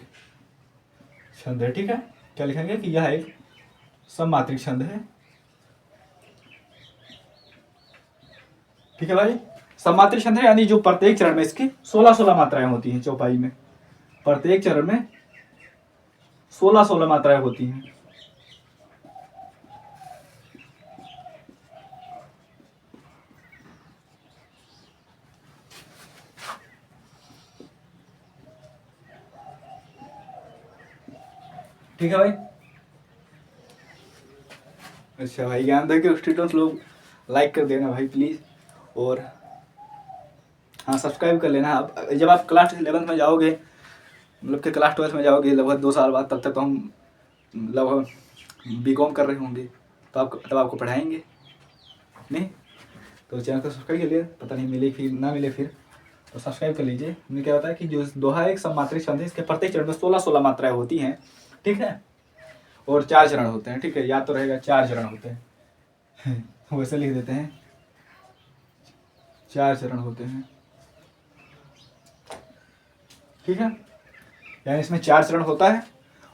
छंद है। ठीक है, क्या लिखेंगे कि यह एक सम्मात्रिक छंद है। ठीक है भाई, सम्मात्री छंद है, यानी जो प्रत्येक चरण में इसकी 16-16 मात्राएं होती हैं चौपाई में। प्रत्येक चरण में 16-16 मात्राएं होती हैं। ठीक है भाई। अच्छा भाई, ज्ञान दे के स्टूडेंट्स लोग लाइक कर देना भाई प्लीज, और हाँ सब्सक्राइब कर लेना। अब जब आप क्लास 11th में जाओगे, मतलब कि क्लास 12th में जाओगे लगभग 2 साल बाद, तब तक तो हम लगभग बीकॉम कर रहे होंगे, तो आपको पढ़ाएंगे नहीं। तो चैनल को सब्सक्राइब कर लिए, पता नहीं मिले फिर ना मिले फिर, तो सब्सक्राइब कर लीजिए। हमें क्या होता है कि जो दोहा एक सम्मात्री छंद है, इसके प्रत्येक चरण में 16-16 मात्राएं होती हैं, ठीक है, और 4 चरण होते हैं, ठीक है, याद तो रहेगा 4 चरण होते हैं वैसे लिख देते हैं 4 चरण होते हैं, ठीक है, यानी इसमें 4 चरण होता है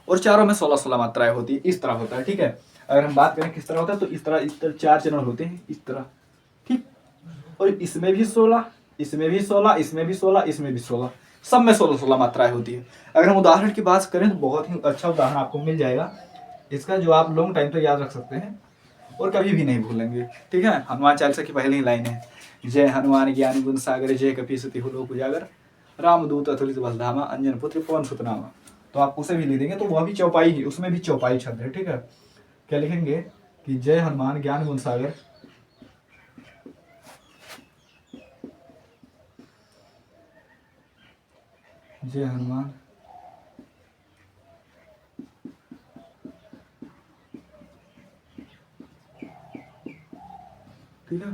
और चारों में 16-16 मात्राएं होती है, इस तरह होता है, ठीक है। अगर हम बात करें किस तरह होता है, तो इस तरह 4 चरण होते हैं, इस तरह, ठीक। और इसमें भी 16, इसमें भी 16, इसमें भी 16, इसमें भी 16, सब में 16-16 मात्राएं होती है। अगर हम उदाहरण की बात करें तो बहुत ही अच्छा उदाहरण आपको मिल जाएगा इसका, जो आप लॉन्ग टाइम तक याद रख सकते हैं और कभी भी नहीं भूलेंगे, ठीक है। हनुमान चालीसा की पहली लाइन है, जय हनुमान ज्ञान गुण सागर, जय कपीस तिहु लोक उजागर, रामदूत अतुलित बल धामा, अंजन पुत्र पवन सुत नामा। तो आप उसे भी लिख देंगे, तो वह भी चौपाई ही, उसमें भी चौपाई छंद है, ठीक है। क्या लिखेंगे कि जय हनुमान ज्ञान गुण सागर, जय हनुमान ठीक है,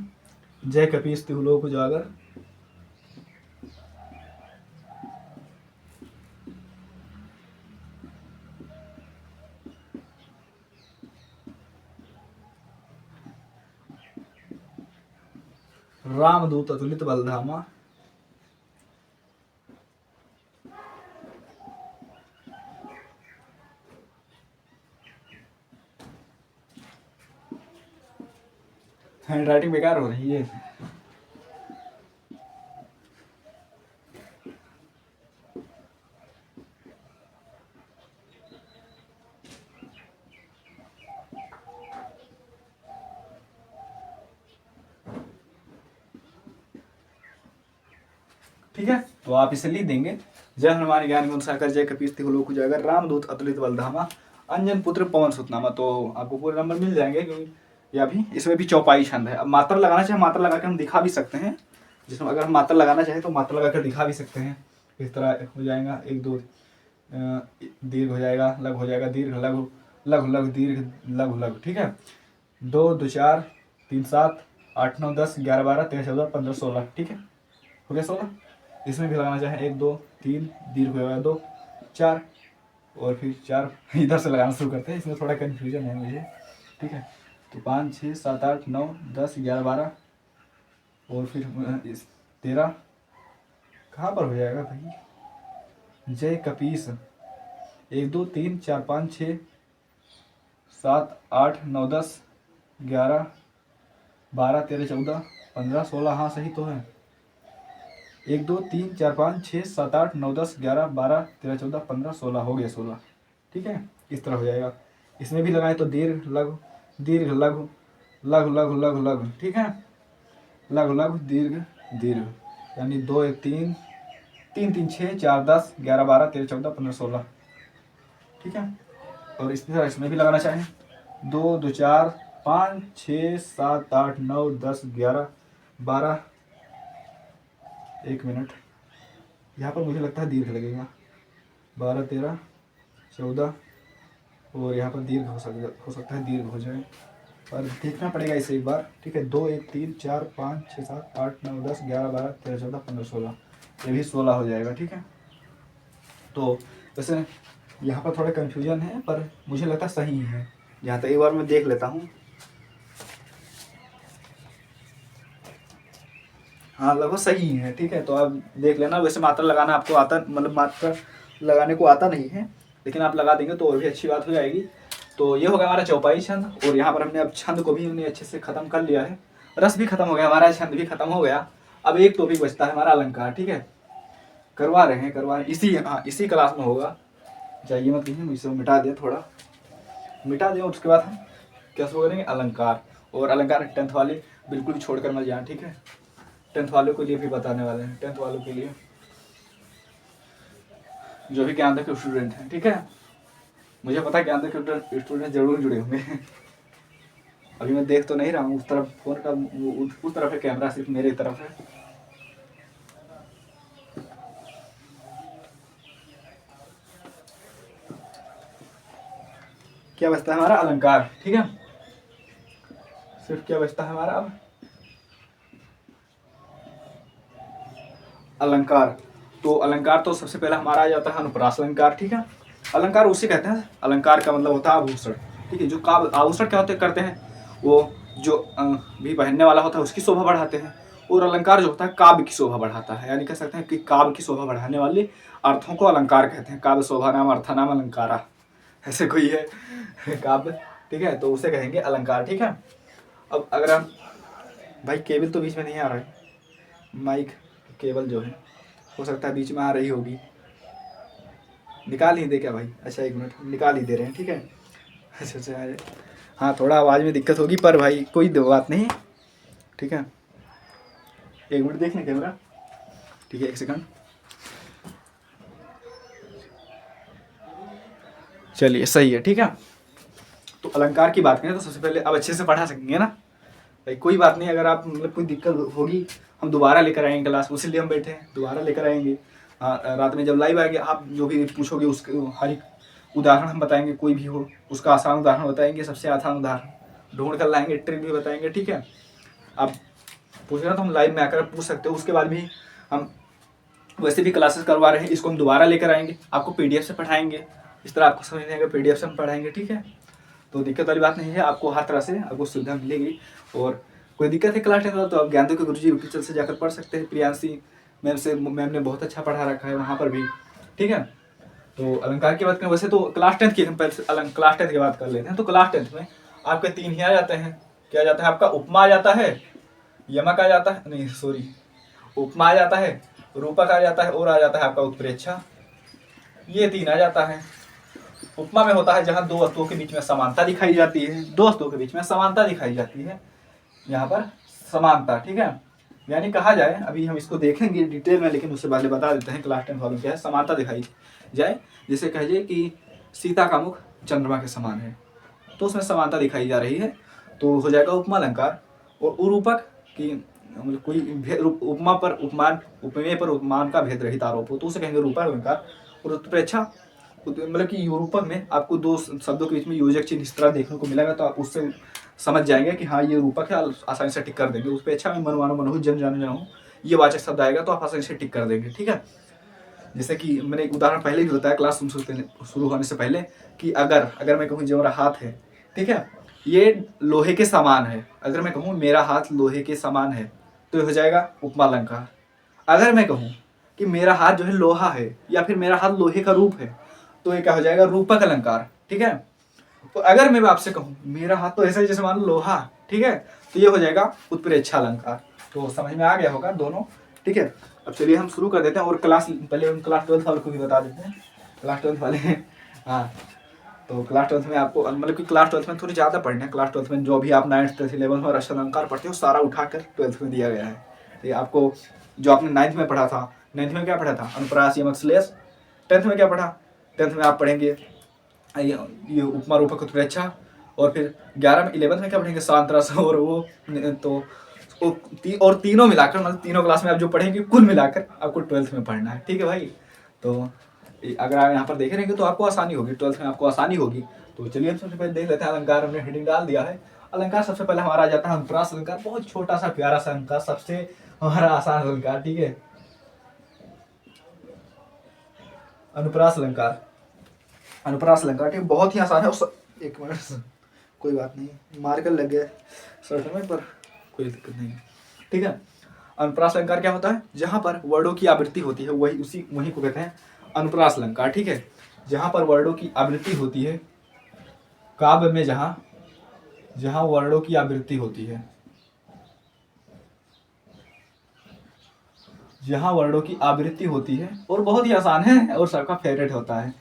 जय कपीस तिहु लोक उजागर, रामदूत अतुलित बल धामा, हैंड राइटिंग बेकार हो रही है। ठीक है, तो आप इसे लिख देंगे, जय हनुमान ज्ञान गुण सागर, जय कपीस तिहु लोक उजागर, रामदूत अतुलित बल धामा, अंजन पुत्र पवन सुत नामा। तो आपको पूरे नंबर मिल जाएंगे, क्योंकि या भी इसमें भी चौपाई छंद है। अब मात्रा लगाना चाहे मात्रा लगा के हम दिखा भी सकते हैं, जिसमें अगर हम मात्रा लगाना चाहे तो मात्रा लगा कर दिखा भी सकते हैं। इस तरह हो जाएगा, 1 2 दीर्घ हो जाएगा, लघु हो जाएगा, दीर्घ लघु, लघु लघु दीर्घ, लघु लघु, ठीक है। 2 2 4 3 7 8 9 10 11 12 13 14 15 16, ठीक है, हो गया 16। इसमें भी लगाना चाहे 1 2 3 दीर्घ हो जाएगा, 2 4 और फिर 4 इधर से लगाना शुरू करते हैं, इसमें थोड़ा कन्फ्यूजन है मुझे, ठीक है। तो 5 6 7 8 9 10 11 12 और फिर 13 कहाँ पर हो जाएगा भाई, जय कपीस, 1 2 3 4 5 6 7 8 9 10 11 12 13 14 15 16, हाँ सही तो है। 1 2 3 4 5 6 7 8 9 10 11 12 13 14 15 16, हो गया 16, ठीक है। इस तरह हो जाएगा। इसमें भी लगाएं तो दीर्घ लघु, दीर्घ लघु, लघु लघु लघु लघु, ठीक है, लघु लघु दीर्घ दीर्घ, यानी 2 1 3 3 3 6 4 10 11 12 13 14 15 16, ठीक है। और इस तरह इसमें भी लगाना चाहें 2 2 4 5 6 7 8 9 10 11 12, 1 मिनट, यहाँ पर मुझे लगता है दीर्घ लगेगा, 12 13 14, और यहाँ पर दीर्घ हो सकता है दीर्घ हो जाए, पर देखना पड़ेगा इसे एक बार, ठीक है। 2 1 3 4 5 6 7 8 9 10 11 12 13 14 15 16, ये भी 16 हो जाएगा, ठीक है। तो वैसे यहाँ पर थोड़ा कन्फ्यूजन है, पर मुझे लगता सही है, यहाँ तक एक बार मैं देख लेता हूँ। हाँ लगभग सही है, ठीक है। तो आप देख लेना, वैसे मात्रा लगाना आपको आता, मतलब मात्रा लगाने को आता नहीं है, लेकिन आप लगा देंगे तो और भी अच्छी बात हो जाएगी। तो ये हो गया हमारा चौपाई छंद, और यहाँ पर हमने अब छंद को भी हमने अच्छे से ख़त्म कर लिया है, रस भी खत्म हो गया, हमारा छंद भी खत्म हो गया। अब एक टॉपिक बचता है हमारा अलंकार, ठीक है, करवा रहे हैं इसी क्लास में होगा, चाहिए मत कीजिए, इसे मिटा दें, थोड़ा मिटा दें, उसके बाद हम क्या शुरू करेंगे, अलंकार। और अलंकार 10th वाले बिल्कुल भी छोड़कर मत जाए, ठीक है, 10th वालों के लिए भी बताने वाले हैं, 10th वालों के लिए जो भी ज्ञान के स्टूडेंट हैं, ठीक है, मुझे पता है ज्ञान के स्टूडेंट जरूर जुड़े होंगे। अभी मैं देख तो नहीं रहा हूँ उस तरफ, फोन का उस तरफ है कैमरा, सिर्फ मेरे तरफ है। क्या बचता है हमारा, अलंकार, ठीक है, सिर्फ क्या बचता है हमारा अब, अलंकार। तो अलंकार तो सबसे पहले हमारा आ जाता है अनुप्रास अलंकार, ठीक है। अलंकार उसे कहते हैं, अलंकार का मतलब होता है आभूषण, ठीक है। जो आभूषण क्या होते करते हैं, वो जो भी पहनने वाला होता है उसकी शोभा बढ़ाते हैं, और अलंकार जो होता है काव्य की शोभा बढ़ाता है, यानी कह सकते हैं कि काव्य की शोभा बढ़ाने वाले अर्थों को अलंकार कहते हैं। काव्य शोभा नाम अर्थानाम अलंकारा, ऐसे कोई है काव्य, ठीक है, तो उसे कहेंगे अलंकार, ठीक है। अब अगर हम, भाई केबल तो बीच में नहीं आ रहा है, माइक केबल जो है हो सकता है बीच में आ रही होगी, निकाल ही दे क्या भाई, अच्छा 1 मिनट, निकाल ही दे रहे हैं, ठीक है। अच्छा, हाँ थोड़ा आवाज़ में दिक्कत होगी, पर भाई कोई बात नहीं, ठीक है। 1 मिनट देख लें कैमरा, ठीक है, 1 सेकंड, चलिए सही है, ठीक है। तो अलंकार की बात करें तो सबसे पहले अब अच्छे से पढ़ा सकेंगे ना भाई, कोई बात नहीं, अगर आप मतलब कोई दिक्कत होगी हम दोबारा लेकर आएंगे क्लास, उसीलिए हम बैठे हैं, दोबारा लेकर आएंगे। रात में जब लाइव आएंगे आप जो भी पूछोगे उसके हर एक उदाहरण हम बताएंगे, कोई भी हो उसका आसान उदाहरण बताएंगे, सबसे आसान उदाहरण ढूंढ कर लाएंगे, ट्रिक भी बताएंगे, ठीक है। आप पूछना तो हम लाइव में आकर पूछ सकते हो, उसके बाद भी हम वैसे भी क्लासेस करवा रहे हैं, इसको हम दोबारा लेकर आएंगे, आपको पीडीएफ से पढ़ाएंगे, इस तरह आपको समझ नहीं आएगा, पीडीएफ से हम पढ़ाएंगे, ठीक है। तो दिक्कत वाली बात नहीं है, आपको हर तरह से आपको सुविधा मिलेगी। और कोई दिक्कत है क्लास 10 में तो आप ज्ञान के गुरुजी यूट्यूब चैनल से जाकर पढ़ सकते हैं, प्रियांशी मैम ने बहुत अच्छा पढ़ा रखा है वहाँ पर भी, ठीक है। तो अलंकार की बात करें, वैसे तो क्लास 10 की हम पहले क्लास 10 की बात कर लेते हैं। तो क्लास 10 में आपके 3 ही आ जाते हैं, क्या आ जाता है आपका, उपमा आ जाता है, यमक आ जाता है, नहीं सॉरी, उपमा आ जाता है, रूपक आ जाता है, और आ जाता है आपका उत्प्रेक्षा, ये 3 आ जाता है। उपमा में होता है जहाँ दो वस्तुओं के बीच में समानता दिखाई जाती है, दो वस्तुओं के बीच में समानता दिखाई जाती है, यहाँ पर समानता, ठीक है। यानी कहा जाए, अभी हम इसको देखेंगे डिटेल में, लेकिन उससे पहले बता देते हैं क्लास 10 वालों क्या है, समानता दिखाई जाए, जैसे कहिए कि सीता का मुख चंद्रमा के समान है, तो उसमें समानता दिखाई जा रही है, तो हो जाएगा उपमा अलंकार। और उरूपक की मतलब कोई उपमा पर उपमान, उपमेय पर उपमान का भेद रहित आरोप हो, तो उसे कहेंगे रूपक अलंकार। और उत्प्रेक्षा मतलब कि रूपक में आपको 2 शब्दों के बीच में योजक चिन्ह इस तरह देखने को मिलेगा, तो आप उससे समझ जाएंगे कि हाँ ये रूपक है, आसानी से टिक कर देंगे। उस पर अच्छा में मन मानो मनहु जन जानो जानो ये वाचक शब्द आएगा तो आप आसानी से टिक कर देंगे, ठीक है। जैसे कि मैंने एक उदाहरण पहले भी बताया क्लास शुरू होने से पहले, कि अगर मैं कहूँ जो मेरा हाथ है, ठीक है, ये लोहे के समान है, अगर मैं कहूँ मेरा हाथ लोहे के समान है तो ये हो जाएगा उपमा अलंकार। अगर मैं कहूँ कि मेरा हाथ जो है लोहा है, या फिर मेरा हाथ लोहे का रूप है, तो ये क्या हो जाएगा, रूपक अलंकार, ठीक है। तो अगर मैं आपसे कहूँ मेरा हाथ तो ऐसा ही जैसे मान लो लोहा, ठीक है, तो ये हो जाएगा उत्प्रेक्षा अलंकार। तो समझ में आ गया होगा दोनों, ठीक है। अब चलिए हम शुरू कर देते हैं, और पहले हम क्लास 12 वालों को भी बता देते हैं, क्लास 12 वाले हाँ, तो क्लास 12 में आपको मतलब कि क्लास 12 में थोड़ी ज़्यादा पढ़ना है, क्लास 12 में जो भी आप 9th 10th 11th और अलंकार पढ़ते हो सारा उठाकर 12th में दिया गया है। तो आपको जो आपने 9th में पढ़ा था, 9th में क्या पढ़ा था, अनुप्रास यमक श्लेष। 10th में क्या पढ़ा, 10th में आप पढ़ेंगे ये उपमा रूपक उत्प्रेक्षा। और फिर 11 में 11th में क्या पढ़ेंगे, सांतरस, और वो तो और तीनों मिलाकर मतलब तीनों क्लास में आप जो पढ़ेंगे कुल मिलाकर आपको 12th में पढ़ना है, ठीक है भाई। तो अगर आप यहाँ पर देखे रहेंगे तो आपको आसानी होगी, 12th में आपको आसानी होगी। तो चलिए हम सबसे पहले देख लेते हैं अलंकार, हमने हेडिंग डाल दिया है। अलंकार सबसे पहले हमारा आ जाता है अनुप्रास अलंकार, बहुत छोटा सा प्यारा सा अलंकार, सबसे हमारा आसान अलंकार, ठीक है। अनुप्रास अलंकार, अनुप्रास अलंकार ठीक बहुत ही आसान है। एक मिनट, कोई बात नहीं, मार्कर लग गया शर्ट में, पर कोई दिक्कत नहीं, ठीक है। अनुप्रास अलंकार क्या होता है, जहां पर वर्डों की आवृत्ति होती है वही को कहते हैं अनुप्रास अलंकार, ठीक है। जहां पर वर्डों की आवृत्ति होती है, काव्य में जहां वर्डों की आवृत्ति होती है, जहाँ वर्णों की आवृत्ति होती है और बहुत ही आसान है और सबका फेवरेट होता है,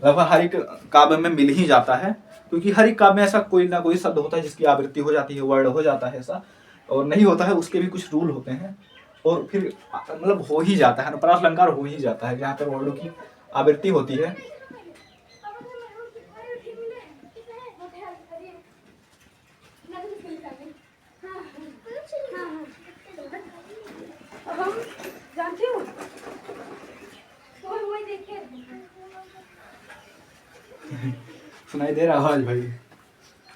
लगभग हर एक काव्य में मिल ही जाता है, क्योंकि हर एक काव्य में ऐसा कोई ना कोई शब्द होता है जिसकी आवृत्ति हो जाती है, वर्ण हो जाता है ऐसा, और नहीं होता है उसके भी कुछ रूल होते हैं, और फिर मतलब हो ही जाता है, अनुप्रास अलंकार हो ही जाता है जहाँ पर वर्णों की आवृत्ति होती है। सुनाई दे रहा आवाज भाई?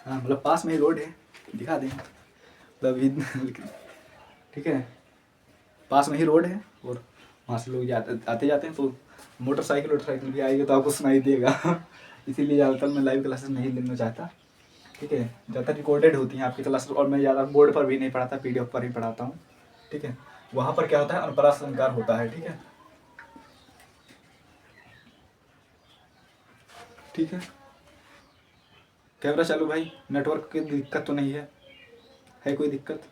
हाँ, मतलब पास में ही रोड है, दिखा दें मतलब ठीक है, पास में ही रोड है और वहाँ से लोग आते जाते हैं, तो मोटरसाइकिल भी आएगी तो आपको सुनाई देगा। इसीलिए ज़्यादातर मैं लाइव क्लासेस नहीं लेना चाहता, ठीक है, ज़्यादातर रिकॉर्डेड होती हैं आपकी क्लासेस, और मैं ज़्यादा बोर्ड पर भी नहीं पढ़ाता, PDF पर ही पढ़ाता हूँ, ठीक है। वहाँ पर क्या होता है, अनुप्रास अलंकार होता है, ठीक है, ठीक है। कैमरा चालू भाई, नेटवर्क की दिक्कत तो नहीं है कोई दिक्कत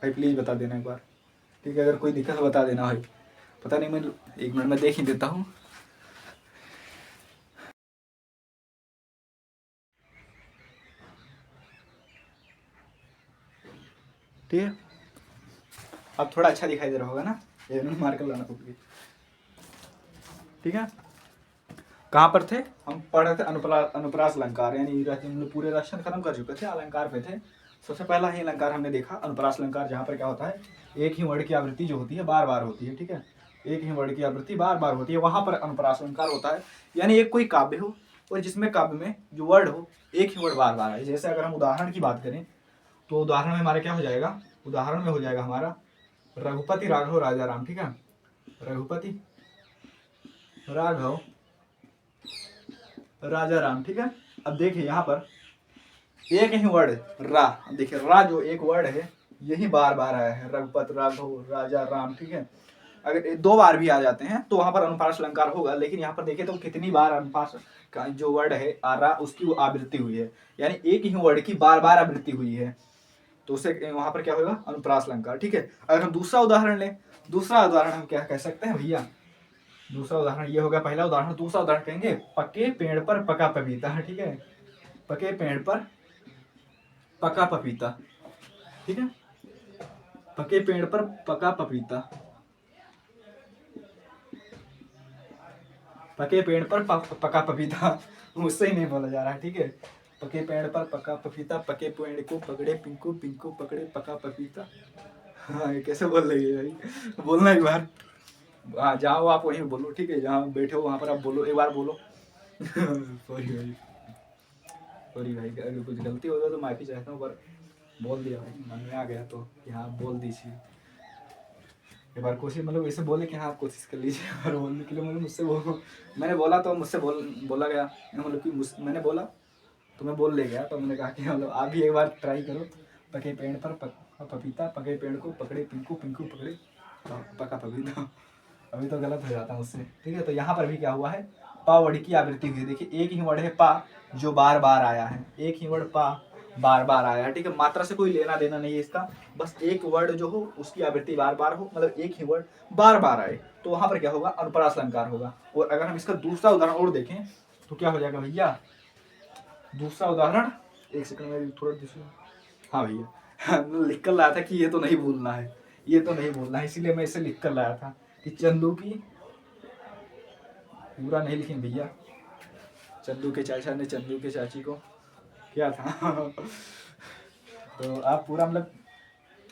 भाई? प्लीज़ बता देना एक बार, ठीक है, अगर कोई दिक्कत बता देना भाई। पता नहीं, मैं 1 मिनट में देख ही देता हूँ। ठीक है, अब थोड़ा अच्छा दिखाई दे रहा होगा ना, ये मार कर लाना पड़ेगी, ठीक है। कहाँ पर थे हम? पढ़ रहे थे अनुप्रास अलंकार, यानी पूरे रचना खत्म कर चुके थे, अलंकार पे थे। सबसे पहला ही अलंकार हमने देखा अनुप्रास अलंकार, जहाँ पर क्या होता है, एक ही वर्ण की आवृत्ति जो होती है बार बार होती है, ठीक है, एक ही वर्ण की आवृत्ति बार बार होती है, वहां पर अनुप्रास अलंकार होता है। यानी एक कोई काव्य हो और जिसमें काव्य में जो वर्ण हो एक ही वर्ण बार बार आए। जैसे अगर हम उदाहरण की बात करें तो उदाहरण में हमारा क्या हो जाएगा, उदाहरण में हो जाएगा हमारा रघुपति राघव राजा राम, ठीक है, रघुपति राघव राजा राम, ठीक है। अब देखिए यहाँ पर एक ही वर्ड रा, देखिए रा जो एक वर्ड है यही बार बार आया है, रघुपत राघव राजा राम, ठीक है। अगर 2 बार भी आ जाते हैं तो वहां पर अनुप्रास अलंकार होगा, लेकिन यहाँ पर देखिए तो कितनी बार अनुप्रास का जो वर्ड है आ रा उसकी वो आवृत्ति हुई है, यानी एक ही वर्ड की बार बार आवृत्ति हुई है, तो उससे वहां पर क्या होगा, अनुप्रास अलंकार, ठीक है। अगर हम दूसरा उदाहरण लें, दूसरा उदाहरण हम क्या कह सकते हैं भैया, दूसरा उदाहरण ये होगा पहला उदाहरण, दूसरा उदाहरण कहेंगे पके पेड़ पर पका पपीता, ठीक है, पके पेड़ पर पका पपीता, ठीक है, पके पेड़ पर पका पपीता, पके पेड़ पर पका पपीता, मुझसे ही नहीं बोला जा रहा है, ठीक है। पके पेड़ पर पका पपीता, पके पेड़ को पकड़े पिंकू, पिंकू पकड़े पका पपीता। हाँ, ये कैसे बोल रही है भाई, बोलना एक बार। हाँ, जहाँ हो आप वहीं बोलो, ठीक है, जहाँ बैठे हो वहाँ पर आप बोलो, एक बार बोलो। सॉरी भाई, सॉरी भाई, अगर कुछ गलती हो गया तो माफी चाहता हूँ, पर बोल दिया भाई, मन में आ गया तो कि हाँ बोल दीजिए एक बार, कोशिश मतलब ऐसे बोले कि हाँ कोशिश कर लीजिए और बोलने के लिए, मतलब मुझसे बोलो, मैंने बोला तो मुझसे बोला गया, मतलब कि मैंने बोला तो मैं बोल ले गया, तो मैंने कहा कि मतलब आप भी एक बार ट्राई करो, पके पेड़ पर पपीता, पके पेड़ को पकड़े पिंकू, पिंकू पकड़े पका पपीता। अभी तो गलत हो जाता मुझसे, ठीक है। तो यहाँ पर भी क्या हुआ है, पा वर्ड की आवृत्ति हुई है, देखिए एक ही वर्ड है पा जो बार बार आया है, एक ही वर्ड पा बार बार आया है, ठीक है, मात्रा से कोई लेना देना नहीं है इसका, बस एक वर्ड जो हो उसकी आवृत्ति बार बार हो, मतलब एक ही वर्ड बार बार आए, तो वहां पर क्या होगा, अनुप्रास अलंकार होगा। और अगर हम इसका दूसरा उदाहरण और देखें तो क्या हो जाएगा भैया, दूसरा उदाहरण, एक सेकंड में थोड़ा हाँ भैया, लिख कर लाया था कि ये तो नहीं भूलना है, ये तो नहीं भूलना है, इसीलिए मैं इसे लिख कर लाया था कि चंदू की, पूरा नहीं लिखें भैया, चंदू के चाचा ने चंदू के चाची को क्या था। तो आप पूरा मतलब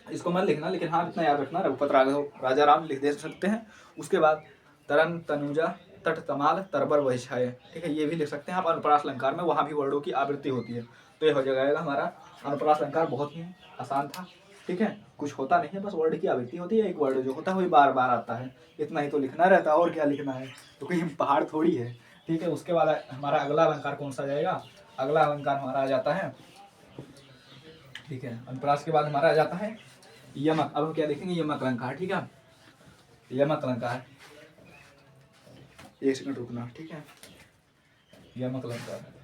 इसको मत लिखना, लेकिन हाँ इतना याद रखना, रघुपत राघव राजा राम लिख दे सकते हैं। उसके बाद तरन तनुजा तट तमाल तरबर वही छाए, ठीक है, ये भी लिख सकते हैं आप। अनुप्रास अलंकार में वहाँ भी वर्डों की आवृत्ति होती है, तो ये हो जाएगा हमारा अनुप्रास अलंकार, बहुत ही आसान था, ठीक है, कुछ होता नहीं है, बस वर्ड की आवृत्ति होती है, एक वर्ड जो होता है वही बार बार आता है, इतना ही तो लिखना रहता है, और क्या लिखना है, तो कोई पहाड़ थोड़ी है, ठीक है। उसके बाद हमारा अगला अलंकार कौन सा जाएगा, अगला अलंकार हमारा आ जाता है, ठीक है, अनुप्रास के बाद हमारा आ जाता है यमक। अब हम क्या देखेंगे, यमक अलंकार, ठीक है, यमक अलंकार, एक सेकंड रुकना, ठीक है, यमक अलंकार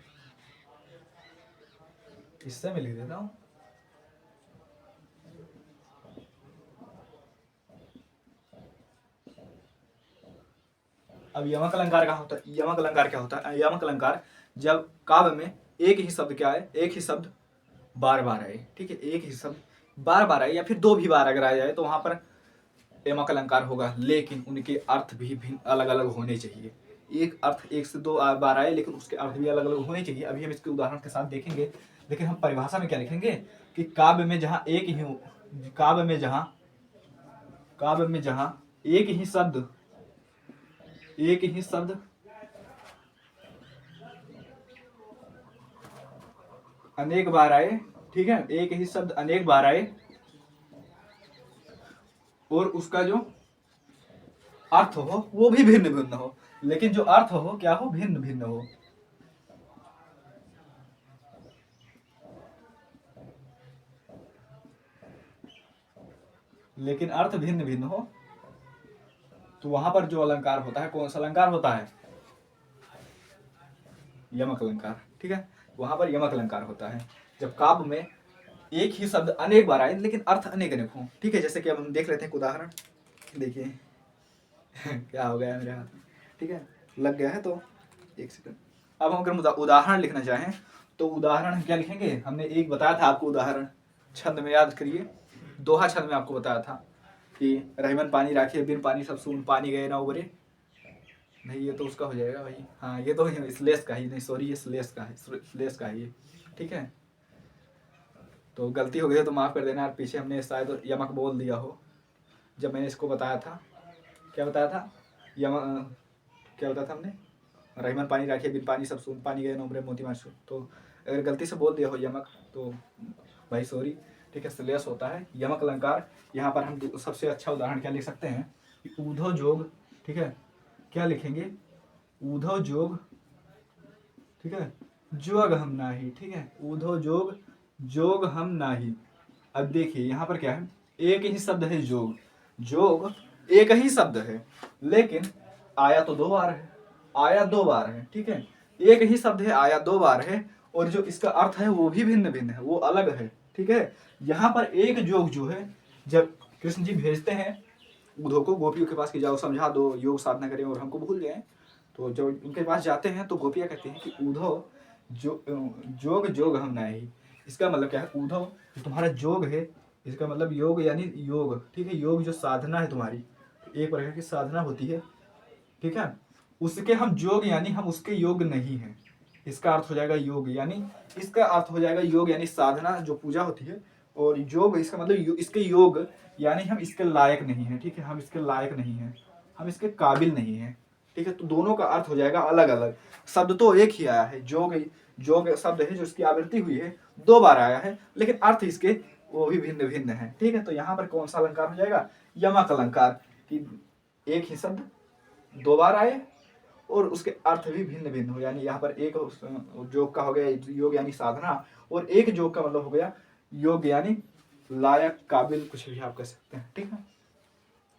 इससे मैं लिख देता हूँ, अब यमक अलंकार का होता है, यमक अलंकार क्या होता है? यमक अलंकार जब काव्य में एक ही शब्द क्या है, एक ही शब्द बार बार आए, ठीक है, एक ही शब्द बार बार आए या फिर दो भी बार अगर आ जाए तो वहां पर यमक अलंकार होगा, लेकिन उनके अर्थ भी भिन्न अलग अलग होने चाहिए। एक अर्थ एक से दो बार आए लेकिन उसके अर्थ भी अलग अलग होने चाहिए। अभी हम इसके उदाहरण के साथ देखेंगे, लेकिन हम परिभाषा में क्या लिखेंगे कि काव्य में जहां एक ही काव्य में जहां एक ही शब्द अनेक बार आए, ठीक है, एक ही शब्द अनेक बार आए और उसका जो अर्थ हो वो भी भिन्न भिन्न हो, लेकिन जो अर्थ हो क्या हो, भिन्न भिन्न हो। लेकिन अर्थ भिन्न भिन्न हो तो वहां पर जो अलंकार होता है, कौन सा अलंकार होता है? यमक अलंकार, ठीक है, वहां पर यमक अलंकार होता है जब काव्य में एक ही शब्द अनेक बार आए लेकिन अर्थ अनेक अनेक हो, ठीक है। जैसे कि अब हम देख लेते हैं उदाहरण, देखिए क्या हो गया मेरे हाथ में, ठीक है, लग गया है तो एक सेकंड। अब हम अगर उदाहरण लिखना चाहें तो उदाहरण हम क्या लिखेंगे? हमने एक बताया था आपको उदाहरण, छंद में याद करिए, दोहा छंद में आपको बताया था कि रहीमन पानी राखिए बिन पानी सब सून पानी गए ना उबरे। नहीं ये तो उसका हो जाएगा भाई, हाँ ये तो स्लेस का ही, नहीं सॉरी ये स्लेस का है, स्लेस का है ये, ठीक है। तो गलती हो गई है तो माफ़ कर देना यार, पीछे हमने शायद यमक बोल दिया हो जब मैंने इसको बताया था। क्या बताया था? क्या बताया था हमने? रहीमन पानी राखिए बिन पानी सब सून पानी गए ना उबरे मोती माशू। तो अगर गलती से बोल दिया हो यमक तो भाई सॉरी, ठीक है, श्लेष होता है यमक अलंकार। यहाँ पर हम सबसे अच्छा उदाहरण क्या लिख सकते हैं कि ऊधव जोग, ठीक है, क्या लिखेंगे? ऊधव जोग, ठीक है, जोग हम नाही, ठीक है, ऊधव जोग जोग हम नाही। अब देखिए यहाँ पर क्या है, एक ही शब्द है जोग, जोग एक ही शब्द है लेकिन आया तो दो बार है, आया दो बार है, ठीक है, एक ही शब्द है आया दो बार है और जो इसका अर्थ है वो भी भिन्न भिन्न है, वो अलग है, ठीक है। यहाँ पर एक जोग जो है, जब कृष्ण जी भेजते हैं उद्धव को गोपियों के पास कि जाओ समझा दो, योग साधना करें और हमको भूल गए, तो जब उनके पास जाते हैं तो गोपियाँ कहती हैं कि उद्धव जोग जोग हम नहीं। इसका मतलब क्या है? उद्धव जो तुम्हारा जोग है, इसका मतलब योग यानी योग, ठीक है, योग जो साधना है तुम्हारी, एक प्रकार की साधना होती है, ठीक है, उसके हम जोग यानी हम उसके योग नहीं है। इसका अर्थ हो जाएगा योग, यानी इसका अर्थ हो जाएगा योग यानी साधना जो पूजा होती है, और योग इसका मतलब इसके योग यानी हम इसके लायक नहीं है, ठीक है, हम इसके लायक नहीं है, हम इसके काबिल नहीं है, ठीक है। तो दोनों का अर्थ हो जाएगा अलग अलग। शब्द तो एक ही आया है, जोग जोग शब्द है जो इसकी आवृत्ति हुई है दो बार आया है लेकिन अर्थ इसके वो भी भिन्न भिन्न है, ठीक है। तो यहाँ पर कौन सा अलंकार हो जाएगा? यमक अलंकार, कि एक ही शब्द दो बार आए और उसके अर्थ भी भिन्न भिन्न हो, यानी यहाँ पर एक जोग का हो गया योग यानी साधना, और एक जोग का मतलब हो गया योग यानी लायक काबिल, कुछ भी आप कह सकते हैं, ठीक है।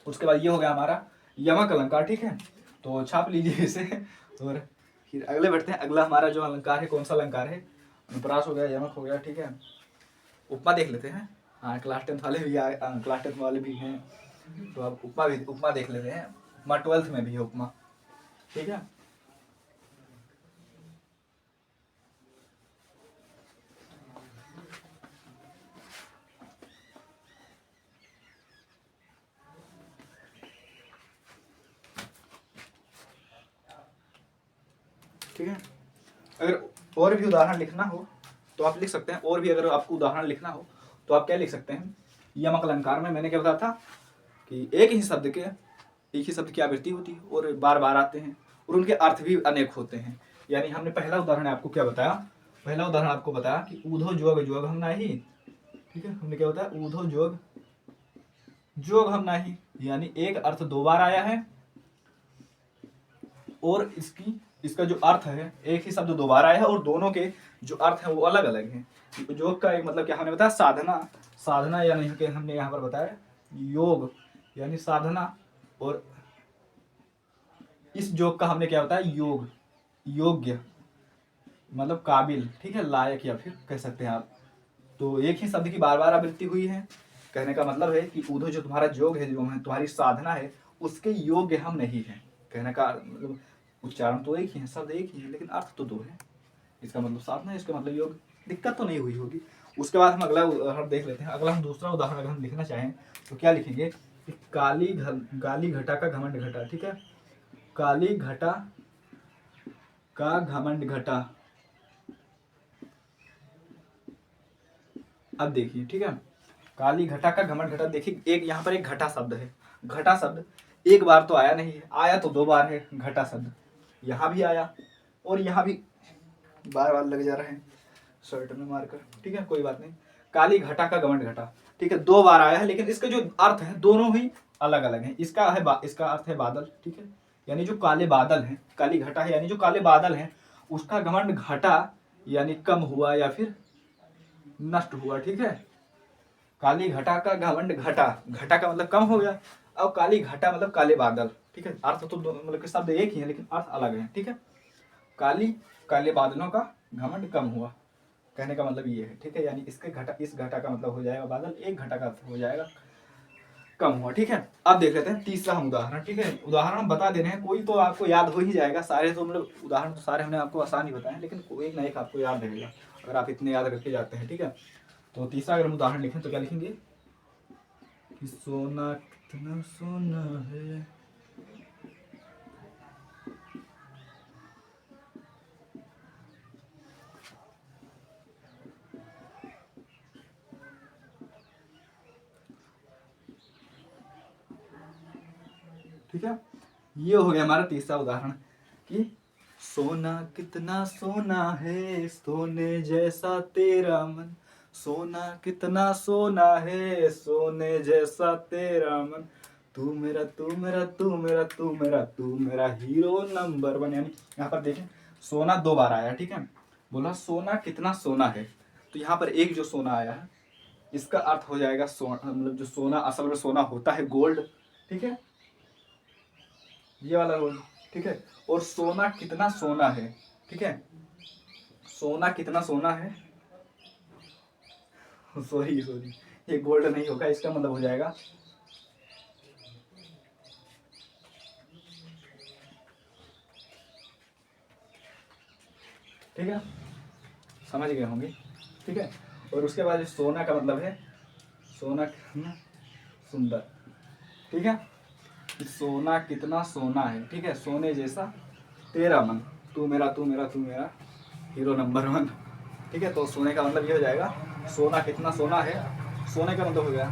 उसके बाद ये हो गया हमारा यमक अलंकार, ठीक है, तो छाप लीजिए इसे। और फिर अगले बढ़ते हैं, अगला हमारा जो अलंकार है कौन सा अलंकार है? अनुप्रास हो गया, यमक हो गया, ठीक है। उपमा देख लेते हैं, हाँ क्लास 10 वाले भी आए, क्लास 10 वाले भी हैं, तो अब उपमा देख लेते हैं। उपमा 12th में भी है उपमा, ठीक है। ठीक है, अगर और भी उदाहरण लिखना हो तो आप लिख सकते हैं, और भी अगर आपको उदाहरण लिखना हो तो आप क्या लिख सकते हैं? यमक अलंकार में मैंने क्या बताया था कि एक ही शब्द की आवृत्ति होती है और बार बार आते हैं और उनके अर्थ भी अनेक होते हैं। यानी हमने पहला उदाहरण आपको क्या बताया? पहला उदाहरण आपको बताया कि ऊधव जोग जोग हम नाही, ठीक है, हमने क्या बताया? ऊधव जोग जोग हम नाही, यानी एक अर्थ दो बार आया है और इसका जो अर्थ है, एक ही शब्द दो बार आया है और दोनों के जो अर्थ है वो अलग अलग हैं। योग का एक मतलब क्या हमने बताया? साधना यानी कि हमने यहाँ पर बताया योग यानी साधना, और इस योग का हमने क्या बताया? योग, योग्य मतलब काबिल, ठीक है, लायक या फिर कह सकते हैं आप। तो एक ही शब्द की बार बार आवृत्ति हुई है, कहने का मतलब है कि ऊधव जो तुम्हारा योग है, जो तुम्हारी साधना है, उसके योग्य हम नहीं है, कहने का मतलब उच्चारण तो एक ही है, शब्द एक ही है, लेकिन अर्थ तो दो है। इसका मतलब साफ ना, इसका मतलब योग दिक्कत तो नहीं हुई होगी। उसके बाद हम अगला उदाहरण देख लेते हैं। अगला हम दूसरा उदाहरण अगर हम लिखना चाहें तो क्या लिखेंगे कि गाली घटा का घमंड घटा। ठीक है, काली घटा का घमंड घटा। अब देखिए, ठीक है, काली घटा का घमंड घटा। देखिए एक यहाँ पर एक घटा शब्द है। घटा शब्द एक बार तो आया नहीं है, आया तो दो बार है घटा शब्द। यहाँ भी आया और यहाँ भी बार बार लग जा रहे हैं शर्ट में मारकर। ठीक है, कोई बात नहीं। काली घटा का घमंड घटा, ठीक है, दो बार आया है, लेकिन इसके जो अर्थ है दोनों ही अलग अलग हैं। इसका अर्थ है बादल। ठीक है, यानी जो काले बादल हैं, काली घटा है यानी जो काले बादल हैं, उसका घमंड घटा यानी कम हुआ या फिर नष्ट हुआ। ठीक है, काली घटा का घमंड घटा, घटा का मतलब कम हो गया, अब काली घटा मतलब काले बादल। ठीक है, अर्थ तो मतलब के शब्द एक ही है लेकिन अर्थ अलग है। ठीक है, काले बादलों का घमंड कम हुआ, कहने का मतलब ये है। ठीक है, यानी इस घटा का मतलब हो जाएगा बादल, एक घटा का हो जाएगा कम हुआ। ठीक है, अब देख लेते हैं तीसरा हम उदाहरण। ठीक है, उदाहरण हम बता दे रहे हैं, कोई तो आपको याद हो ही जाएगा, सारे तो मतलब उदाहरण तो सारे हमने आपको आसान ही बताए, लेकिन कोई एक ना एक आपको याद रहेगा अगर आप इतने याद रख के जाते हैं। ठीक है, तो तीसरा अगर हम उदाहरण लिखें तो क्या लिखेंगे कि सोना कितना सोना है। ठीक है, ये हो गया हमारा तीसरा उदाहरण कि सोना कितना सोना है, सोने जैसा तेरा मन, सोना कितना सोना है, सोने जैसा तेरा मन, तू मेरा तू मेरा तू मेरा तू मेरा तू मेरा हीरो नंबर वन। यानी यहाँ पर देखें सोना दो बार आया। ठीक है, बोला सोना कितना सोना है, तो यहाँ पर एक जो सोना आया है इसका अर्थ हो जाएगा सोना, मतलब जो सोना असल में सोना होता है गोल्ड। ठीक है, ये वाला गोल्ड। ठीक है, और सोना कितना सोना है। ठीक है, सोना कितना सोना है, सॉरी ये गोल्ड नहीं होगा, इसका मतलब हो जाएगा ठीक है, समझ गए होंगे। ठीक है, और उसके बाद सोना का मतलब है सोना कितना सुंदर। ठीक है, सोना कितना सोना है। ठीक है, सोने जैसा तेरा मन, तू मेरा तू मेरा तू मेरा हीरो नंबर वन। ठीक है, तो सोने का मतलब ये हो जाएगा सोना कितना सोना है, सोने का मतलब हो गया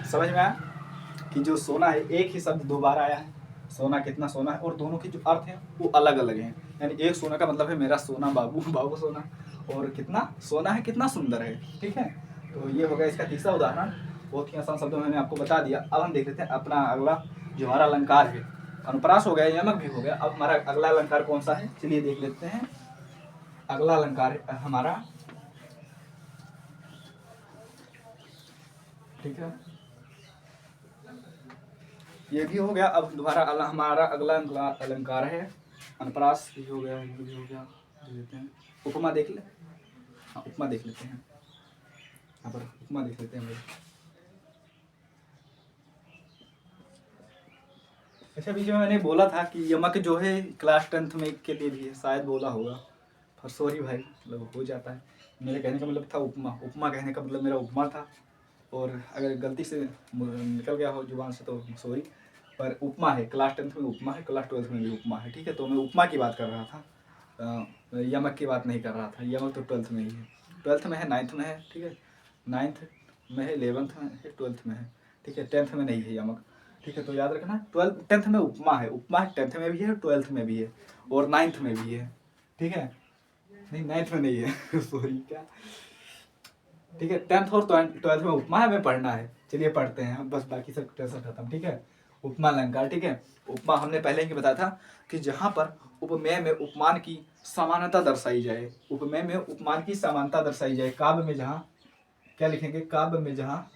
समझ में आया कि जो सोना है एक ही शब्द दो बार आया है, सोना कितना सोना है, और दोनों के जो अर्थ हैं वो अलग अलग हैं। यानी एक सोना का मतलब है मेरा सोना बाबू बाबू सोना, और कितना सोना है कितना सुंदर है। ठीक है, तो ये हो गया इसका तीसरा उदाहरण, बहुत ही आसान शब्दों में मैंने आपको बता दिया। अब हम देख लेते हैं अपना अगला जो हमारा अलंकार है। अनुप्रास हो गया, यमक भी हो गया, अब हमारा अगला अलंकार कौन सा है चलिए देख लेते हैं। अगला अलंकार हमारा, ठीक है, ये भी हो गया। अब दोबारा हमारा अगला अलंकार है अनुप्रास, भी हो गया, ये भी हो गया। देख लेते हैं उपमा, देख ले, हाँ उपमा देख लेते हैं, यहाँ पर उपमा देख लेते हैं। अच्छा, बीच में मैंने बोला था कि यमक जो है क्लास 10th में के लिए भी है, शायद बोला होगा, पर सॉरी भाई, मतलब हो जाता है। मेरे कहने का मतलब था उपमा, उपमा कहने का मतलब मेरा उपमा था, और अगर गलती से निकल गया हो जुबान से तो सॉरी, पर उपमा है, क्लास 10th में उपमा है, क्लास 12th में भी उपमा है। ठीक है, तो मैं उपमा की बात कर रहा था, यमक की बात नहीं कर रहा था। यमक तो 12th में ही है, 12th में है, 9th में है। ठीक है, 9th में है, 11th में है, 12th में है। ठीक है, 10th में नहीं है यमक। ठीक है, तो याद रखना 10th में उपमा है, उपमा 10th में भी है, 12th में भी है, और 9th में भी है। ठीक है, नहीं 9th में नहीं है सॉरी क्या। ठीक है, 10th और 12th में उपमा हमें पढ़ना है, चलिए पढ़ते हैं बस, बाकी सब टेंशन खत्म। ठीक है, उपमा अलंकार। ठीक है, उपमा हमने पहले ही बताया था कि जहाँ पर उपमेय में उपमान की समानता दर्शाई जाए, उपमेय में उपमान की समानता दर्शाई जाए, काव्य में जहाँ क्या लिखेंगे, काव्य में जहाँ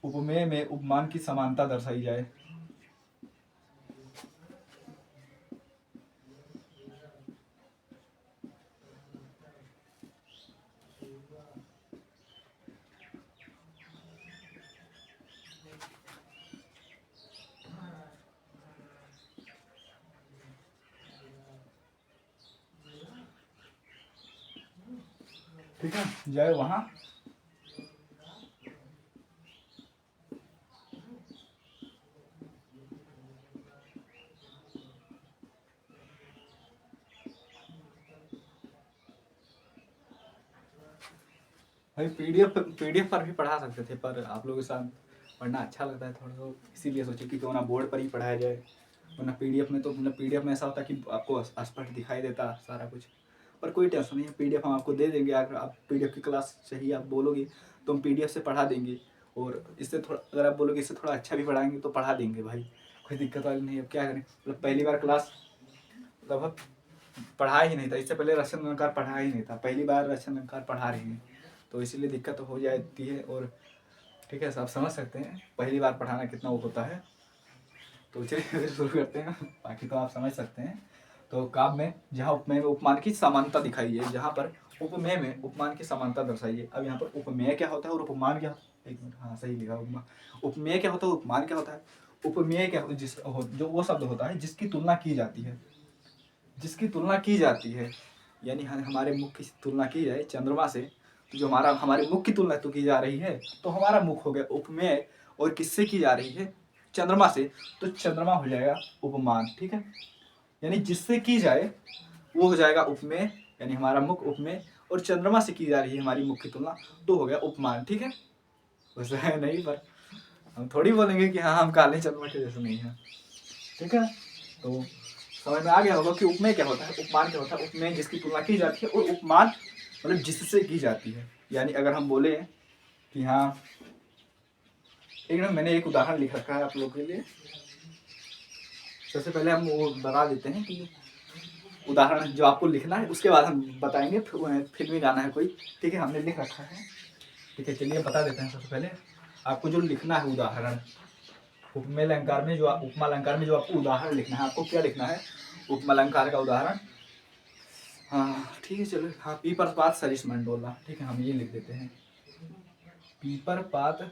उपमेय में उपमान की समानता दर्शाई जाए, ठीक है, जाए वहाँ। भाई पीडीएफ पर भी पढ़ा सकते थे, पर आप लोगों के साथ पढ़ना अच्छा लगता है थोड़ा, तो इसीलिए सोचे कि क्यों ना बोर्ड पर ही पढ़ाया जाए। वरना पीडीएफ में तो, मतलब पीडीएफ में ऐसा होता कि आपको स्पष्ट दिखाई देता सारा कुछ। पर कोई टेंशन नहीं है, पीडीएफ हम आपको दे देंगे। अगर आप पीडीएफ की क्लास चाहिए आप बोलोगे तो हम पीडीएफ से पढ़ा देंगे। और इससे थोड़ा, अगर आप बोलोगे इससे थोड़ा अच्छा भी पढ़ाएंगे तो पढ़ा देंगे भाई, कोई दिक्कत वाली नहीं है। अब क्या करें, मतलब पहली बार क्लास लगभग पढ़ा ही नहीं था, इससे पहले रचना अलंकार पढ़ा ही नहीं था, पहली बार रचना अलंकार पढ़ा रही हैं, तो इसीलिए दिक्कत तो हो जाती है। और ठीक है, आप समझ सकते हैं पहली बार पढ़ाना कितना वो होता है। तो चलिए शुरू करते हैं, बाकी तो आप समझ सकते हैं। तो काव्य में जहाँ उपमेय में उपमान की समानता दिखाई है, जहाँ पर उपमेय में उपमान की समानता दर्शाइए। अब यहाँ पर उपमेय क्या होता है और उपमान क्या होता है, एक मिनट, हाँ सही लिखा, उपमेय क्या होता है, उपमान क्या होता है। उपमेय क्या होता है, जो वो शब्द होता है जिसकी तुलना की जाती है, जिसकी तुलना की जाती है, यानी हमारे मुख की तुलना की जाए चंद्रमा से, तो जो हमारे मुख की तुलना तो की जा रही है, तो हमारा मुख हो गया उपमेय। और किससे की जा रही है, चंद्रमा से, तो चंद्रमा हो जाएगा उपमान। ठीक है, यानी जिससे की जाए वो हो जाएगा उपमेय, यानी हमारा मुख उपमेय, और चंद्रमा से की जा रही है हमारी मुख की तुलना, तो हो गया उपमान। ठीक है, वैसे है नहीं, पर हम थोड़ी बोलेंगे कि हाँ हम काले चंद्रमा के जैसे नहीं है। ठीक है, तो समझ में आ गया होगा कि उपमेय क्या होता है, उपमान क्या होता है। उपमेय जिसकी तुलना की जाती है, और उपमान मतलब जिससे की जाती है। यानी अगर हम बोले कि हाँ, एक ना मैंने एक उदाहरण लिख रखा है आप लोगों के लिए। सबसे पहले हम वो बता देते हैं कि उदाहरण जो आपको लिखना है, उसके बाद हम बताएंगे फिल्मी गाना है कोई। ठीक है, हमने लिख रखा है। ठीक है, चलिए बता देते हैं। सबसे पहले आपको जो लिखना है उदाहरण, उपमेय अलंकार में जो उपमा अलंकार में जो आपको उदाहरण लिखना है, आपको क्या लिखना है, उपमा अलंकार का उदाहरण। हाँ ठीक है, चलो, हाँ, पीपर पात सरिस मंडोला। ठीक है, हम ये लिख देते हैं, पीपर पात।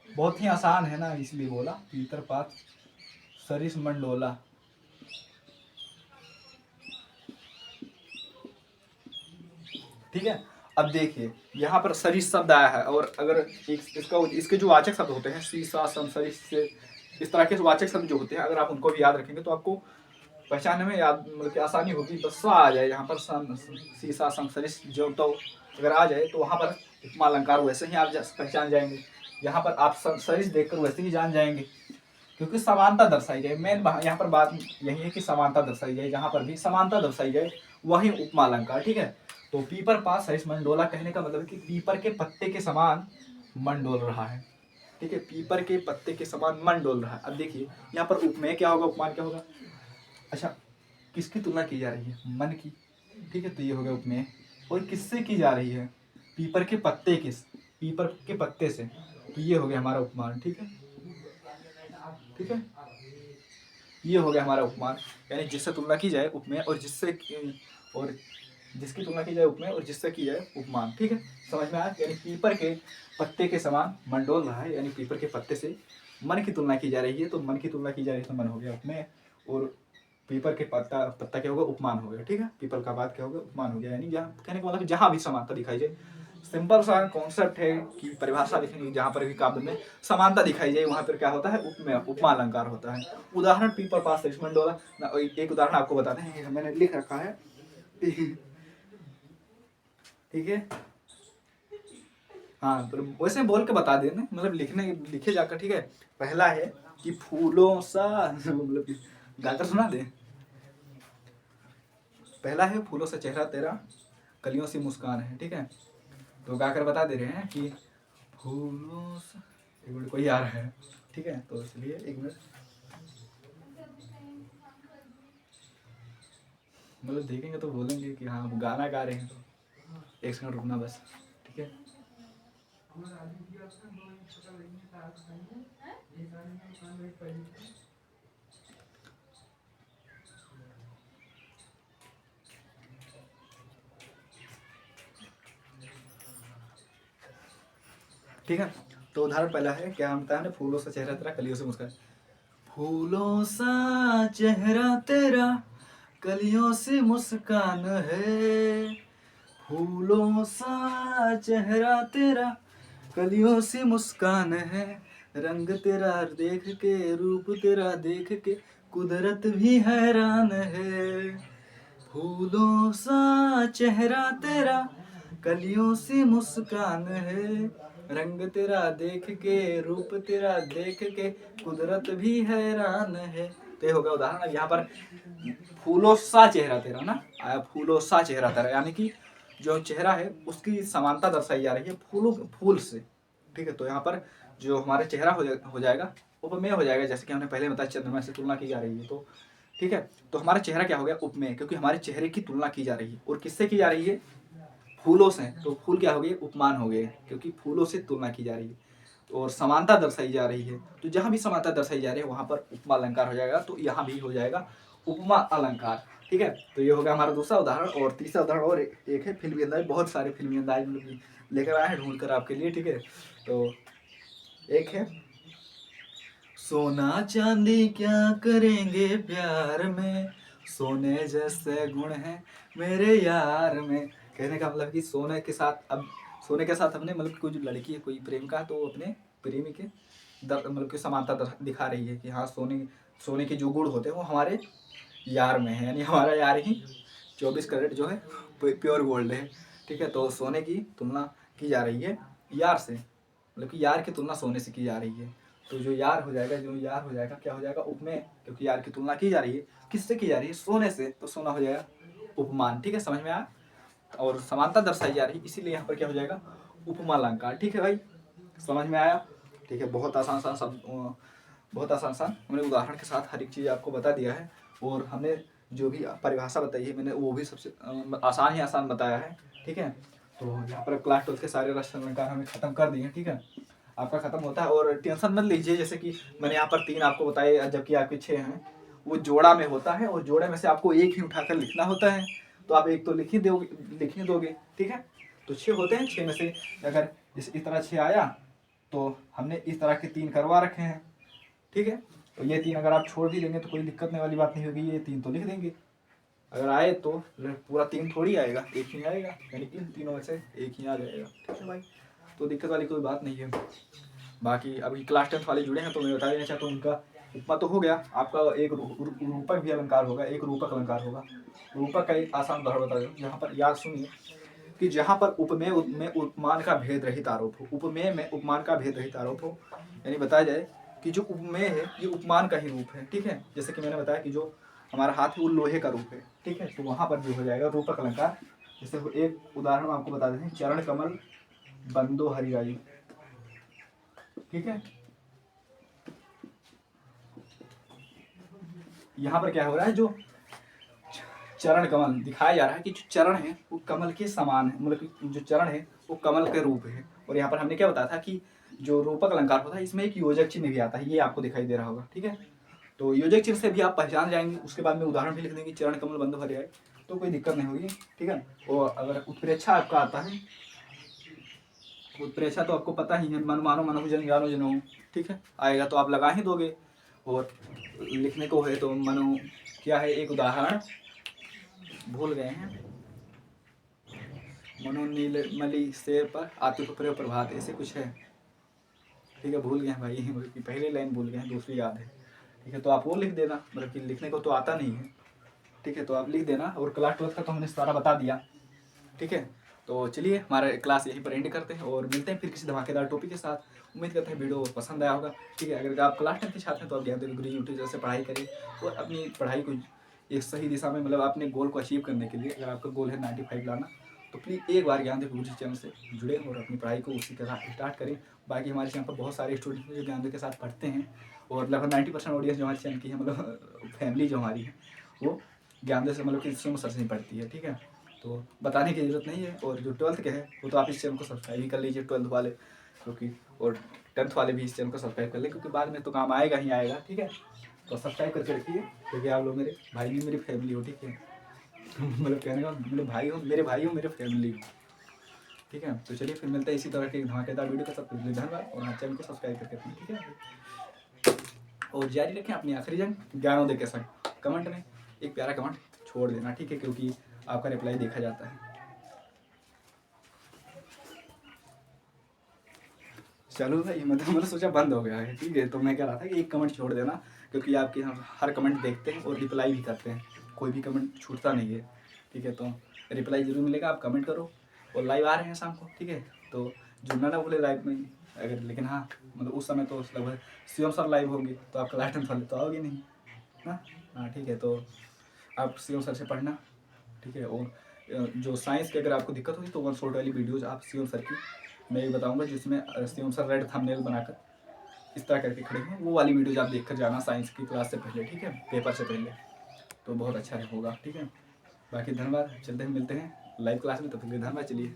बहुत ही आसान है ना, इसलिए बोला पीपर पात सरिस मंडोला। ठीक है, अब देखिए यहाँ पर सरिस शब्द आया है, और अगर इसके जो वाचक शब्द होते हैं, सीसा सम सरिस से, इस तरह के वाचक शब्द जो होते हैं, अगर आप उनको भी याद रखेंगे तो आपको पहचानने में याद मतलब कि आसानी होगी। बस सा आ जाए यहाँ पर, सीसा सम सरिस जो, तो अगर आ जाए तो वहाँ पर उपमा अलंकार वैसे ही आप पहचान जाएंगे। यहाँ पर आप सरिस देखकर वैसे ही जान जाएंगे, क्योंकि समानता दर्शाई जाए। मेन यहाँ पर बात यही है कि समानता दर्शाई जाए, जहाँ पर भी समानता दर्शाई जाए वही उपमा अलंकार। ठीक है, तो पीपर पास सरिस मंडोला कहने का मतलब है कि पीपर के पत्ते के समान मन डोल रहा है। ठीक है, पीपर के पत्ते के समान मन डोल रहा है। अब देखिए यहाँ पर उपमेय क्या होगा, उपमान क्या होगा। अच्छा, किसकी तुलना की जा रही है, मन की। ठीक है, तो ये हो गया उपमेय। और किससे की जा रही है, पीपर के पत्ते पीपर के पत्ते से, तो ये हो गया हमारा उपमान। ठीक है, ठीक है, ये हो गया हमारा उपमान। यानी जिससे तुलना की जाए उपमेय, और और जिसकी तुलना की जाए उपमेय, और जिससे की जाए उपमान। ठीक है, समझ में आया। यानी पीपर के पत्ते के समान मन डोल रहा है, यानी पीपर के पत्ते से मन की तुलना की जा रही है, तो मन की तुलना की जा रही है तो मन हो गया उपमेय, और पीपर के पत्ता क्या होगा, उपमान हो गया। ठीक है, पीपल का पात क्या होगा, उपमान हो गया। यानी जहाँ कहने का मतलब जहाँ भी समानता दिखाई जाए, सिंपल सा कॉन्सेप्ट है कि परिभाषा लिखेंगे, जहाँ पर भी काव्य में समानता दिखाई जाए वहाँ पर क्या होता है, उपमेय उपमा अलंकार होता है। उदाहरण पीपर पास सरिस डोला, एक उदाहरण आपको बताते हैं, मैंने लिख रखा है। ठीक है, हाँ, वैसे बोल के बता देना, मतलब लिखे जाकर। ठीक है, पहला है कि फूलों सा मतलब गाकर सुना दे। पहला है फूलों सा चेहरा तेरा, कलियों सी मुस्कान है। ठीक है, तो गाकर बता दे रहे हैं कि फूलों सा, एक मिनट कोई आ रहा है। ठीक है, तो इसलिए एक मिनट, मतलब देखेंगे तो बोलेंगे कि हाँ गाना गा रहे हैं, तो एक सेकंड रुकना बस। ठीक है, ठीक है, तो उदाहरण पहला है, क्या हम बताया, फूलों सा चेहरा तेरा, कलियों से मुस्कान। फूलों सा चेहरा तेरा, कलियों से मुस्कान है, फूलों सा चेहरा तेरा, कलियों सी मुस्कान है, रंग तेरा देख के, रूप तेरा देख के, कुदरत भी हैरान है। फूलों सा चेहरा तेरा, कलियों सी मुस्कान है, रंग तेरा देख के, रूप तेरा देख के, कुदरत भी हैरान है। तो ये होगा उदाहरण। अब यहाँ पर फूलों सा चेहरा तेरा ना आया, फूलों सा चेहरा तेरा, यानी कि जो चेहरा है उसकी समानता दर्शाई जा रही है फूल से। ठीक है, तो यहाँ पर जो हमारा चेहरा हो जाएगा उपमेय हो जाएगा, जैसे कि हमने पहले बताया चंद्रमा से तुलना की जा रही है। तो ठीक है, तो हमारा चेहरा क्या हो गया उपमेय, क्योंकि हमारे चेहरे की तुलना की जा रही है। और किससे की जा रही है? फूलों से। तो फूल क्या हो गए? उपमान हो गए, क्योंकि फूलों से तुलना की जा रही है और समानता दर्शाई जा रही है। तो जहां भी समानता दर्शाई जा रही है वहां पर उपमा अलंकार हो जाएगा, तो यहाँ भी हो जाएगा उपमा अलंकार। ठीक है, तो ये होगा हमारा दूसरा उदाहरण। और तीसरा उदाहरण और एक है फिल्मी अंदाज। बहुत सारे फिल्मी अंदाज लेकर आए हैं ढूंढ कर आपके लिए। ठीक है, तो एक है, सोना चांदी क्या करेंगे प्यार में, सोने जैसे गुण है मेरे यार में। कहने का मतलब कि सोने के साथ, अब सोने के साथ हमने मतलब कोई जो लड़की है, कोई प्रेमिका, तो अपने प्रेमी के मतलब कि समानता दिखा रही है कि हाँ सोने के जो गुण होते हैं वो हमारे यार में है, यानी हमारा यार ही 24 कैरेट जो है प्योर गोल्ड है। ठीक है, तो सोने की तुलना की जा रही है यार से, मतलब कि यार की तुलना सोने से की जा रही है। तो जो यार हो जाएगा क्या हो जाएगा? उपमेय, क्योंकि यार की तुलना की जा रही है किससे की जा रही है? सोने से, तो सोना हो जाएगा उपमान। ठीक है, समझ में आया? और समानता दर्शाई जा रही है, इसीलिए यहाँ पर क्या हो जाएगा? उपमा अलंकार। ठीक है भाई, समझ में आया? ठीक है, बहुत आसान आसान हमने उदाहरण के साथ हर एक चीज़ आपको बता दिया है। और हमने जो भी परिभाषा बताई है मैंने वो भी सबसे आसान बताया है। ठीक है, तो यहाँ पर क्लास 12 के सारे रस अलंकार हमें खत्म कर दिए। ठीक है, आपका खत्म होता है और टेंशन मत लीजिए। जैसे कि मैंने यहाँ पर 3 आपको बताए, जबकि आपके 6 हैं, वो जोड़ा में होता है और जोड़े में से आपको एक ही उठाकर लिखना होता है। तो आप एक तो लिख ही दोगे। ठीक है, तो 6 होते हैं, 6 में से अगर इस तरह 6 आया तो हमने इस तरह के 3 करवा रखे हैं। ठीक है, तो ये 3 अगर आप छोड़ भी देंगे तो कोई दिक्कत नहीं वाली बात नहीं होगी, ये 3 तो लिख देंगे। अगर आए तो पूरा 3 थोड़ी आएगा, एक ही आएगा, यानी इन तीनों में से एक ही आ जाएगा। ठीक है भाई, तो दिक्कत वाली कोई बात नहीं है। बाकी अभी क्लास 10 वाले जुड़े हैं तो मैं बता देना चाहता हूँ, उनका उपमा तो हो गया आपका। एक रूपक भी अलंकार होगा, एक रूपक अलंकार होगा। रूपक का एक आसान उदाहरण बता दूँ, यहाँ पर याद सुनिए कि जहाँ पर उपमेय में उपमान का भेद रहित आरोप हो, उपमेय में उपमान का भेद रहित आरोप हो, यानी बताया जाए कि जो उपमेय है ये उपमान का ही रूप है। ठीक है, जैसे कि मैंने बताया कि जो हमारा हाथ है वो लोहे का रूप है। ठीक है, तो वहाँ पर भी हो जाएगा रूपक अलंकार। जैसे एक उदाहरण आपको बता देते हैं, चरण कमल बंदो हरिराई। ठीक है, यहाँ पर क्या हो रहा है? जो चरण कमल दिखाया जा रहा है कि जो चरण है वो कमल के समान है, मतलब कि जो चरण है वो कमल के रूप है। और यहाँ पर हमने क्या बताया था कि जो रूपक अलंकार होता है इसमें एक योजक चिन्ह भी आता है, ये आपको दिखाई दे रहा होगा। ठीक है, तो योजक चिन्ह से भी आप पहचान जाएंगे, उसके बाद में उदाहरण भी लिख देंगे, चरण कमल बंधु हरियाई, तो कोई दिक्कत नहीं होगी। ठीक है, और अगर उत्प्रेक्षा आपका आता है, उत्प्रेक्षा तो आपको पता ही है, मन मानो मनो जन ज्ञानो जनो। ठीक है, आएगा तो आप लगा ही दोगे। और लिखने को है तो मनो क्या है, एक उदाहरण भूल गए हैं, मनो नीलमली शेर पर आतिफ प्रभात, ऐसे कुछ है। ठीक है, भूल गए हैं भाई, मतलब कि पहली लाइन भूल गए हैं, दूसरी याद है। ठीक है, तो आप वो लिख देना, मतलब कि लिखने को तो आता नहीं है। ठीक है, तो आप लिख देना। और क्लास 12 का तो हमने सारा बता दिया। ठीक है, तो चलिए हमारा क्लास यहीं पर एंड करते हैं और मिलते हैं फिर किसी धमाकेदार टॉपिक के साथ। उम्मीद करते हैं वीडियो पसंद आया होगा। ठीक है, अगर आप क्लास 10 के छात्र हैं तो आप ज्ञानदेव गुरु यूट्यूब से पढ़ाई करें और अपनी पढ़ाई को एक सही दिशा में, मतलब अपने गोल को अचीव करने के लिए, अगर आपका गोल है 95 लाना, तो प्लीज़ एक बार ज्ञानदेव गुरु चैनल से जुड़े और अपनी पढ़ाई को उसी तरह स्टार्ट करें। बाकी हमारे चैनल पर बहुत सारे स्टूडेंट हैं जो ज्ञानदेव के साथ पढ़ते हैं और लगभग 90% ऑडियंस जो हमारे चैनल की है, मतलब फैमिली जो हमारी है वो ज्ञानदेव से मतलब कि शुरू से नहीं पढ़ती है। ठीक है, तो बताने की ज़रूरत नहीं है। और जो 12th के हैं वो तो आप इस चैनल को सब्सक्राइब ही कर लीजिए, 12th वाले, क्योंकि और 10th वाले भी इस चैनल को सब्सक्राइब कर ले, क्योंकि बाद में तो काम आएगा ही आएगा। ठीक है, तो सब्सक्राइब करके रखिए, क्योंकि आप लोग मेरे भाई भी मेरी फैमिली हो। ठीक है, मतलब कहने का मेरे भाई हो मेरे फैमिली हो। ठीक है, तो चलिए फिर मिलते हैं इसी तरह के धमाकेदार वीडियो के साथ। धन्यवाद और चैनल को सब्सक्राइब करके रखें। ठीक है, और जारी रखें अपनी आखिरी जंग ज्ञानोदय के संग। कमेंट में एक प्यारा कमेंट छोड़ देना। ठीक है, क्योंकि आपका रिप्लाई देखा जाता है। चलो भाई, मतलब सोचा बंद हो गया है, ठीक है। तो मैं कह रहा था कि एक कमेंट छोड़ देना, क्योंकि आपके हम हर कमेंट देखते हैं और रिप्लाई भी करते हैं, कोई भी कमेंट छूटता नहीं है, ठीक है। तो रिप्लाई ज़रूर मिलेगा, आप कमेंट करो। और लाइव आ रहे हैं शाम को, ठीक है। तो जुड़ना ना भूले लाइव में अगर, लेकिन हाँ मतलब उस समय तो लगभग शिवम सर लाइव होंगे, तो आप क्लास 10th वाले तो आओगे नहीं ना। हाँ ठीक है, तो आप शिवम सर से पढ़ना, ठीक है। और जो साइंस की अगर आपको दिक्कत होगी तो 1 शॉट वाली वीडियोज़ आप शिवम सर की मैं ये बताऊंगा, जिसमें शिवम सर रेड थंबनेल बनाकर इस तरह करके खड़े हैं, वो वाली वीडियोज़ आप देख कर जाना साइंस की क्लास से पहले, ठीक है, पेपर से पहले, तो बहुत अच्छा होगा, ठीक है। बाकी धन्यवाद, चलते हैं मिलते हैं लाइव क्लास में, तब तक के लिए धन्यवाद, चलिए।